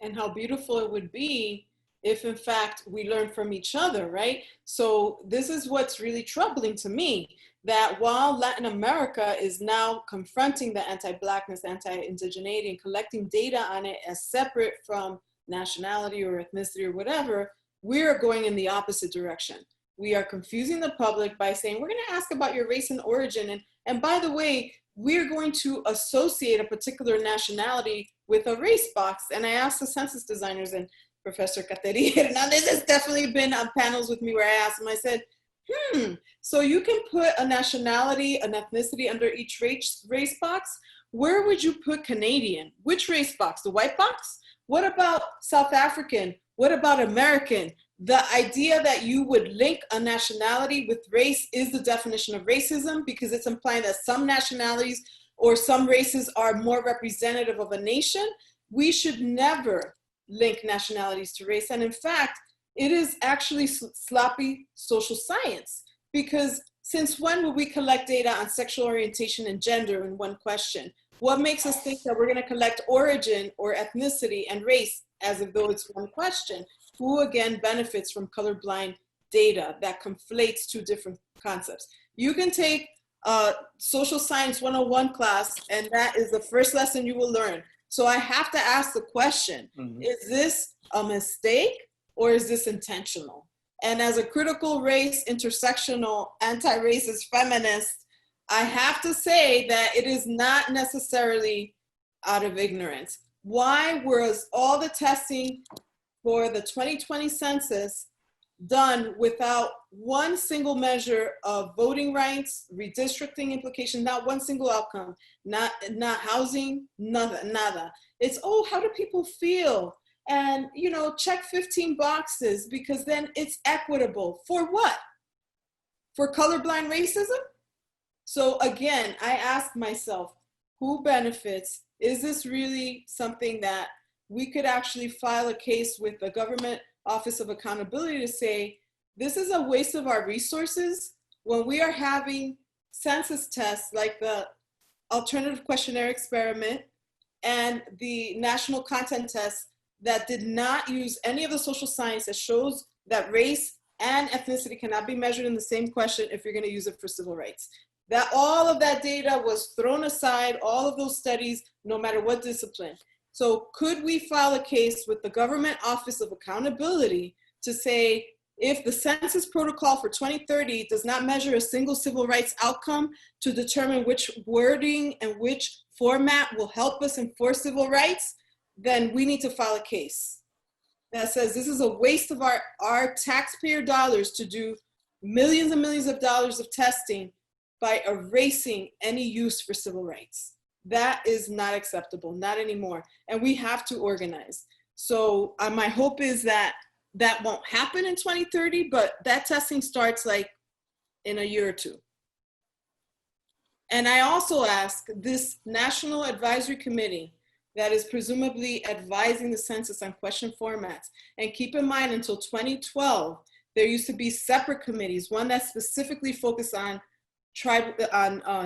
And how beautiful it would be if, in fact, we learn from each other, right? So this is what's really troubling to me, that while Latin America is now confronting the anti-Blackness, anti-indigeneity, and collecting data on it as separate from nationality or ethnicity or whatever, we're going in the opposite direction. We are confusing the public by saying, we're going to ask about your race and origin. And by the way, we're going to associate a particular nationality with a race box. And I asked the census designers, and Professor Caterina, now this has definitely been on panels with me where I asked them, I said, so you can put a nationality, an ethnicity under each race box. Where would you put Canadian? Which race box? The white box? What about South African? What about American? the idea that you would link a nationality with race is the definition of racism, because it's implying that some nationalities or some races are more representative of a nation. We should never link nationalities to race. And in fact, it is actually sloppy social science, because since when would we collect data on sexual orientation and gender in one question? What makes us think that we're going to collect origin or ethnicity and race as if though it's one question? Who again benefits from colorblind data that conflates two different concepts? You can take social science 101 class, and that is the first lesson you will learn. So I have to ask the question, is this a mistake or is this intentional? And as a critical race, intersectional, anti-racist feminist, I have to say that it is not necessarily out of ignorance. Why was all the testing for the 2020 census done without one single measure of voting rights, redistricting implications, not one single outcome, not housing, nada. It's, oh, how do people feel? And, you know, check 15 boxes because then it's equitable. For what? For colorblind racism? So again, I ask myself, who benefits? Is this really something that we could actually file a case with the Government Office of Accountability to say, this is a waste of our resources when we are having census tests like the alternative questionnaire experiment and the national content test that did not use any of the social science that shows that race and ethnicity cannot be measured in the same question if you're going to use it for civil rights. That all of that data was thrown aside, all of those studies, no matter what discipline. So could we file a case with the Government Office of Accountability to say, if the census protocol for 2030 does not measure a single civil rights outcome to determine which wording and which format will help us enforce civil rights, then we need to file a case that says this is a waste of our taxpayer dollars to do millions and millions of dollars of testing by erasing any use for civil rights. That is not acceptable, not anymore. And we have to organize. So my hope is that that won't happen in 2030, but that testing starts like in a year or two. And I also ask this National Advisory Committee that is presumably advising the census on question formats. And keep in mind, until 2012, there used to be separate committees, one that specifically focused on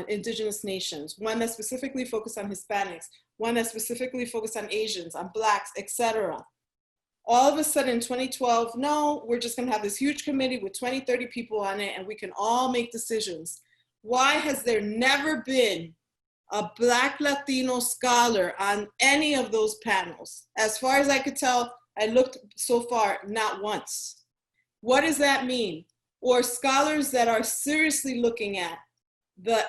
indigenous nations, one that specifically focused on Hispanics, one that specifically focused on Asians, on Blacks, etc. All of a sudden in 2012, no, we're just gonna have this huge committee with 20, 30 people on it and we can all make decisions. Why has there never been a Black Latino scholar on any of those panels? As far as I could tell, I looked so far, not once. What does that mean? Or scholars that are seriously looking at the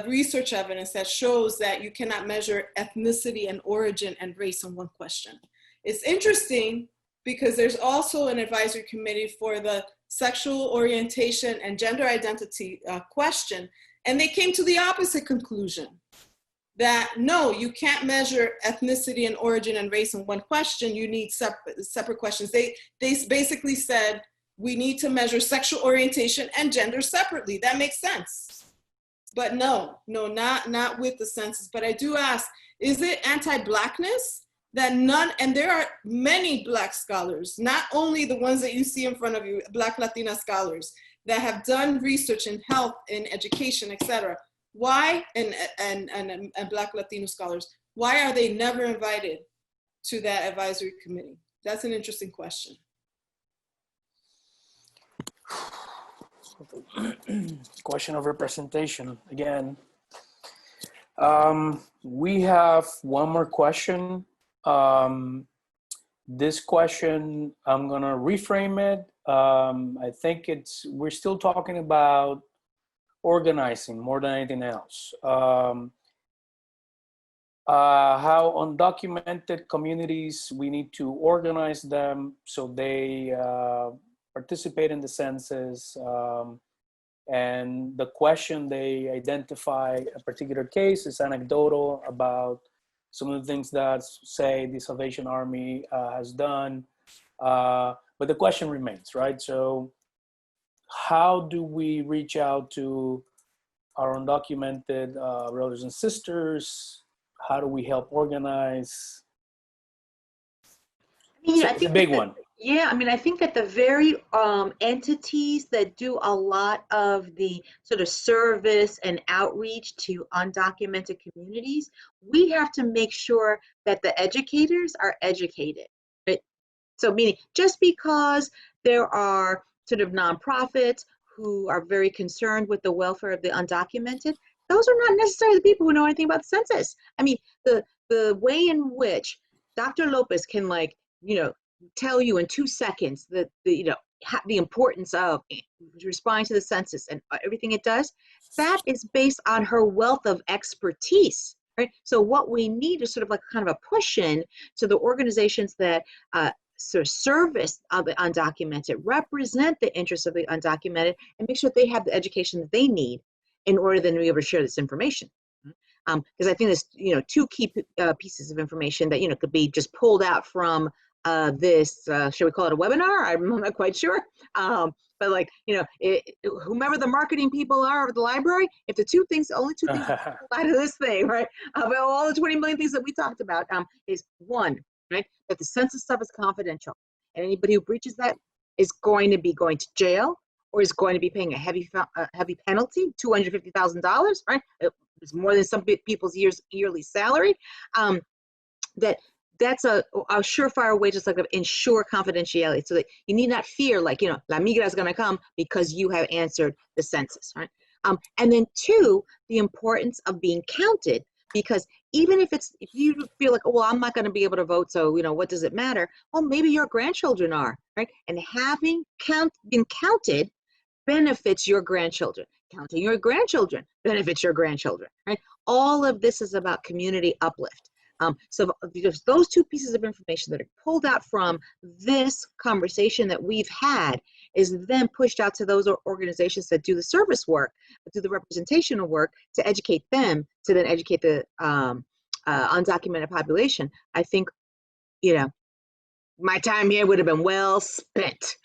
research evidence that shows that you cannot measure ethnicity and origin and race in one question. It's interesting because there's also an advisory committee for the sexual orientation and gender identity question, and they came to the opposite conclusion, that no, you can't measure ethnicity and origin and race in one question, you need separate questions. They basically said, we need to measure sexual orientation and gender separately. That makes sense. But no, not with the census. But I do ask, is it anti-Blackness that none, and there are many Black scholars, not only the ones that you see in front of you, Black Latina scholars, that have done research in health, in education, etc. Why, and Black Latino scholars, why are they never invited to that advisory committee? That's an interesting question. Question of representation again. We have one more question. This question, I'm gonna reframe it. I think we're still talking about organizing more than anything else. How undocumented communities, we need to organize them so they participate in the census, and the question they identify a particular case is anecdotal about some of the things that, say, the Salvation Army has done, But the question remains, right? So how do we reach out to our undocumented brothers and sisters? How do we help organize? I mean, I It's a think big that one. yeah, I mean, I think that the very entities that do a lot of the sort of service and outreach to undocumented communities, we have to make sure that the educators are educated. Right? So, meaning just because there are sort of nonprofits who are very concerned with the welfare of the undocumented, those are not necessarily the people who know anything about the census. I mean, the way in which Dr. Lopez can, like, you know, tell you in 2 seconds that the importance of responding to the census and everything it does, that is based on her wealth of expertise. Right? So what we need is sort of like kind of a push in to the organizations that sort of service of the undocumented, represent the interests of the undocumented, and make sure they have the education that they need in order then to be able to share this information. Because I think there's two key pieces of information that could be just pulled out from this. Should we call it a webinar? I'm not quite sure. But like whomever the marketing people are of the library, if the only two things out of this thing, right, about all the 20 million things that we talked about, is one, right, that the census stuff is confidential, and anybody who breaches that is going to be going to jail or is going to be paying a heavy penalty, $250,000, right? It's more than some people's yearly salary. That's a surefire way to sort of ensure confidentiality, so that you need not fear, like, La Migra is going to come because you have answered the census, right? And then two, the importance of being counted, because even if you feel like, oh, well, I'm not going to be able to vote, so what does it matter? Well, maybe your grandchildren are, right? And having been counted benefits your grandchildren. Counting your grandchildren benefits your grandchildren, right? All of this is about community uplift. So just those two pieces of information that are pulled out from this conversation that we've had is then pushed out to those organizations that do the service work, do the representational work, to educate them, to then educate the undocumented population. I think, my time here would have been well spent.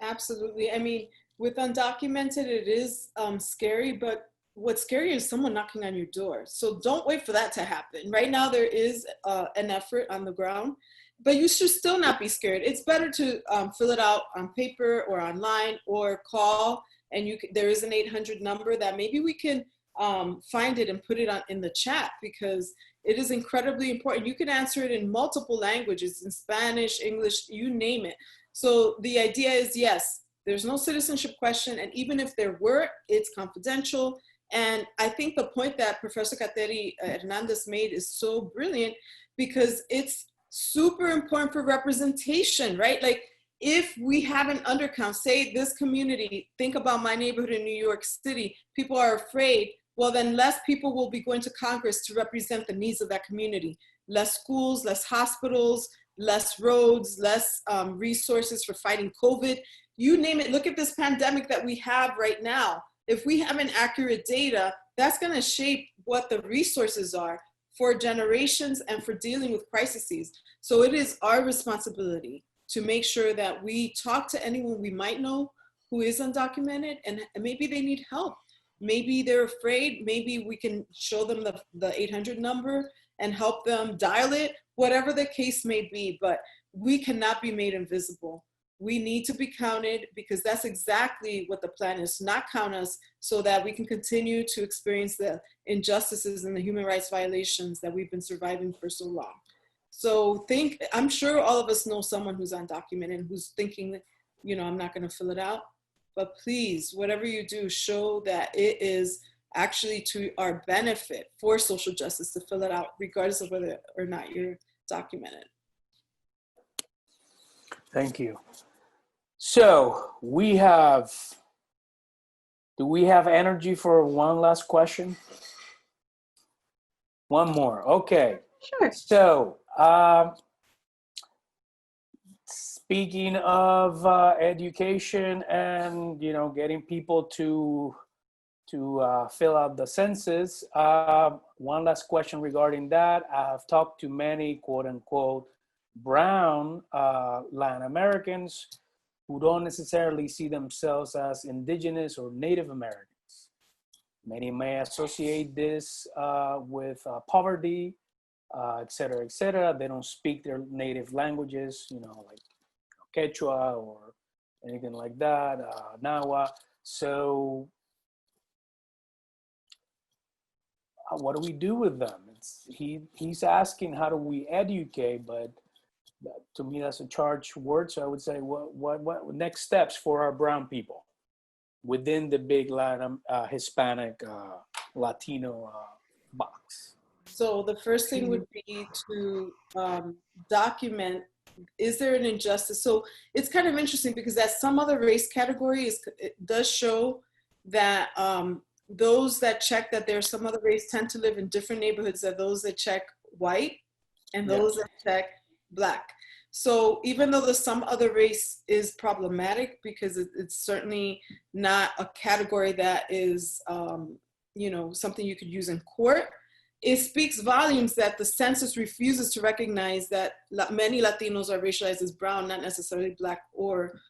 Absolutely. I mean, with undocumented, it is scary, but what's scary is someone knocking on your door. So don't wait for that to happen. Right now, there is an effort on the ground, but you should still not be scared. It's better to fill it out on paper or online, or call, and there is an 800 number that maybe we can find it and put it in the chat, because it is incredibly important. You can answer it in multiple languages, in Spanish, English, you name it. So the idea is, yes, there's no citizenship question, and even if there were, it's confidential. And I think the point that Professor Kateri Hernandez made is so brilliant, because it's super important for representation, right? Like, if we have an undercount, say this community, think about my neighborhood in New York City, people are afraid, well, then less people will be going to Congress to represent the needs of that community. Less schools, less hospitals, less roads, less resources for fighting COVID. You name it. Look at this pandemic that we have right now. If we have inaccurate data, that's going to shape what the resources are for generations and for dealing with crises. So it is our responsibility to make sure that we talk to anyone we might know who is undocumented, and maybe they need help. Maybe they're afraid. Maybe we can show them the 800 number and help them dial it, whatever the case may be. But we cannot be made invisible. We need to be counted, because that's exactly what the plan is: not count us, so that we can continue to experience the injustices and the human rights violations that we've been surviving for so long. So I'm sure all of us know someone who's undocumented, who's thinking, I'm not going to fill it out. But please, whatever you do, show that it is actually to our benefit for social justice to fill it out, regardless of whether or not you're documented. Thank you. So do we have energy for one last question? One more. Okay. Sure. So speaking of education and getting people to fill out the census, one last question regarding that. I have talked to many quote unquote brown Latin Americans who don't necessarily see themselves as indigenous or Native Americans. Many may associate this with poverty, et cetera, et cetera. They don't speak their native languages, you know, like Quechua or anything like that, Nahua. So what do we do with them? He's asking, how do we educate? But to me, that's a charged word. So I would say, what next steps for our brown people within the big Latin, Hispanic, Latino box? So the first thing would be to document, is there an injustice? So it's kind of interesting because that some other race category it does show that those that check that there's some other race tend to live in different neighborhoods than those that check white and those that check Black. So even though the some other race is problematic because it's certainly not a category that is, you know, something you could use in court, it speaks volumes that the census refuses to recognize that many Latinos are racialized as brown, not necessarily Black or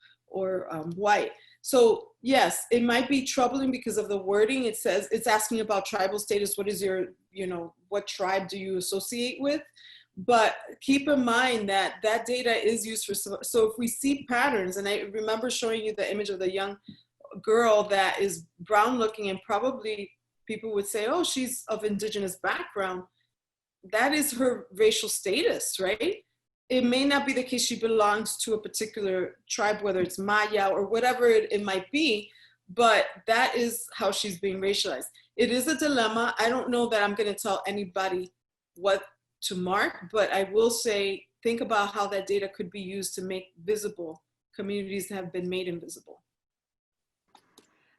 white. So yes, it might be troubling because of the wording. It says, it's asking about tribal status. What is your, you know, what tribe do you associate with? But keep in mind that that data is used for, so if we see patterns, and I remember showing you the image of the young girl that is brown looking and probably people would say, oh, she's of indigenous background. That is her racial status, right? It may not be the case she belongs to a particular tribe, whether it's Maya or whatever it might be, but that is how she's being racialized. It is a dilemma. I don't know that I'm going to tell anybody what to mark, but I will say, think about how that data could be used to make visible communities that have been made invisible.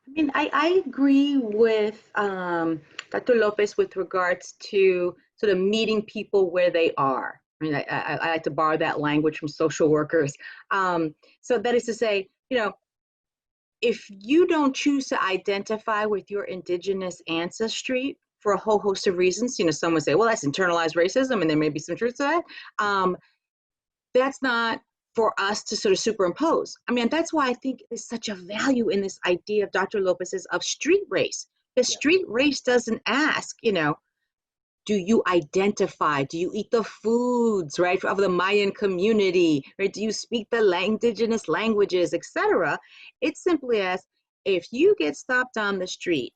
I mean, I agree with Dr. Lopez with regards to sort of meeting people where they are. I mean, I like to borrow that language from social workers. So that is to say, you know, if you don't choose to identify with your indigenous ancestry for a whole host of reasons, you know, some would say, well, that's internalized racism, and there may be some truth to that. That's not for us to sort of superimpose. I mean, that's why I think there's such a value in this idea of Dr. Lopez's of street race. The street race doesn't ask, you know, do you identify? Do you eat the foods, right, of the Mayan community? Right? Do you speak the indigenous languages, etc.? It simply asks, if you get stopped on the street,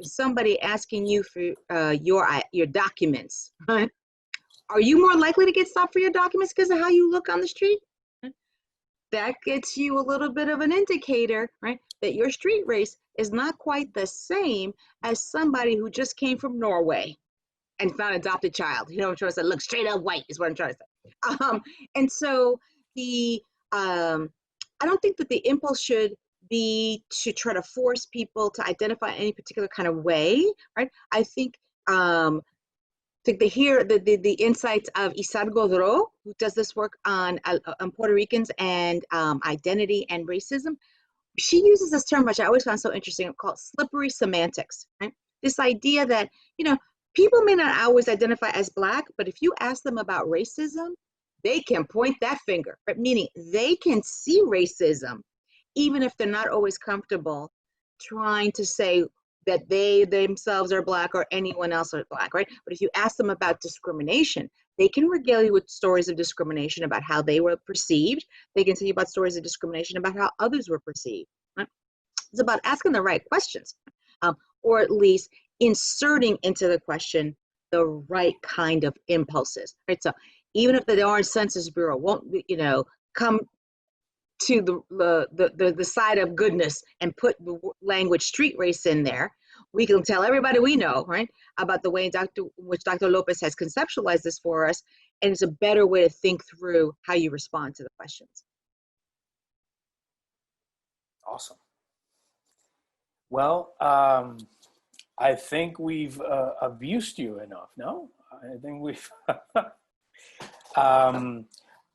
somebody asking you for your documents, right? Are you more likely to get stopped for your documents because of how you look on the street? That gets you a little bit of an indicator, right, that your street race is not quite the same as somebody who just came from Norway and found an adopted child. You know what I'm trying to say? Look straight up white is what I'm trying to say. And so I don't think that the impulse should be to try to force people to identify any particular kind of way, right? I think they hear the insights of Isar Godreau, who does this work on Puerto Ricans and identity and racism. She uses this term, which I always found so interesting, called slippery semantics, right? This idea that, you know, people may not always identify as Black, but if you ask them about racism, they can point that finger, right? Meaning they can see racism, even if they're not always comfortable trying to say that they themselves are Black or anyone else are Black, right? But if you ask them about discrimination, they can regale you with stories of discrimination about how they were perceived. They can tell you about stories of discrimination about how others were perceived, right? It's about asking the right questions, or at least inserting into the question the right kind of impulses, right? So even if the Orange Census Bureau won't, you know, come to the side of goodness and put the language street race in there, we can tell everybody we know, right, about the way which Dr. Lopez has conceptualized this for us, and it's a better way to think through how you respond to the questions. Awesome. Well, I think we've abused you enough, no? I think we've,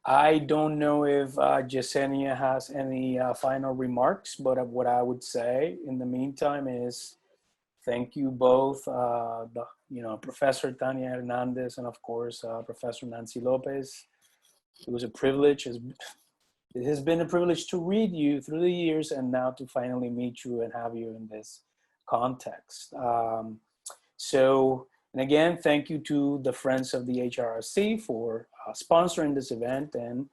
I don't know if Yesenia has any final remarks, but what I would say in the meantime is thank you both, Professor Tania Hernandez and of course, Professor Nancy Lopez It was a privilege. It has been a privilege to read you through the years, and now to finally meet you and have you in this context. And again, thank you to the Friends of the HRIC for sponsoring this event, and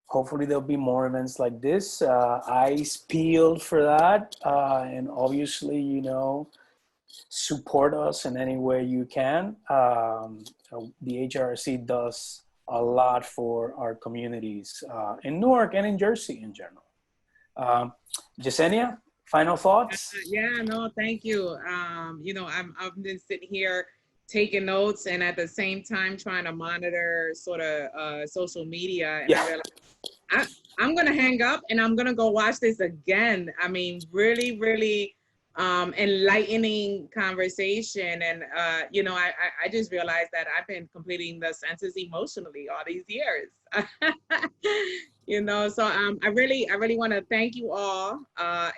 hopefully there'll be more events like this. Eyes peeled for that, and obviously, you know, support us in any way you can. The HRIC does a lot for our communities in Newark and in Jersey in general. Yesenia, final thoughts? Yeah, no, thank you. You know, I've been sitting here taking notes and at the same time trying to monitor sort of social media. And Yeah. I realized I'm going to hang up and I'm going to go watch this again. I mean, really, really enlightening conversation. And, you know, I just realized that I've been completing the census emotionally all these years. You know, so I really want to thank you all.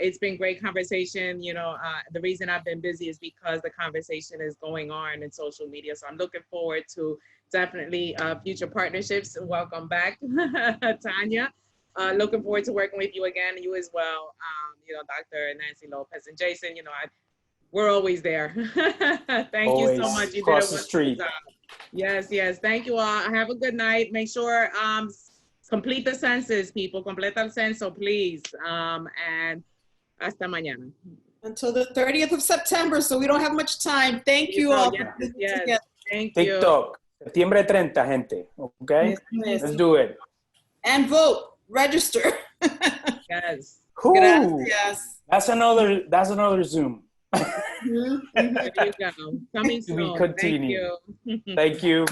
It's been great conversation. You know, the reason I've been busy is because the conversation is going on in social media. So I'm looking forward to definitely future partnerships. Welcome back, Tanya. Looking forward to working with you again, you as well. You know, Dr. Nancy Lopez and Jason, you know, we're always there. Thank Always. you so much. You Across did a the street. job. Yes, yes. Thank you all. Have a good night. Make sure complete the census, people. Completa el censo, please. And hasta mañana. Until the 30th of September, so we don't have much time. Thank you all. Yes, yes. Thank you. TikTok, Septiembre 30, gente. Okay? Yes. Let's do it. And vote. Register. Yes. Gracias. That's another Zoom. There you go. Coming To be soon. continued. Thank you.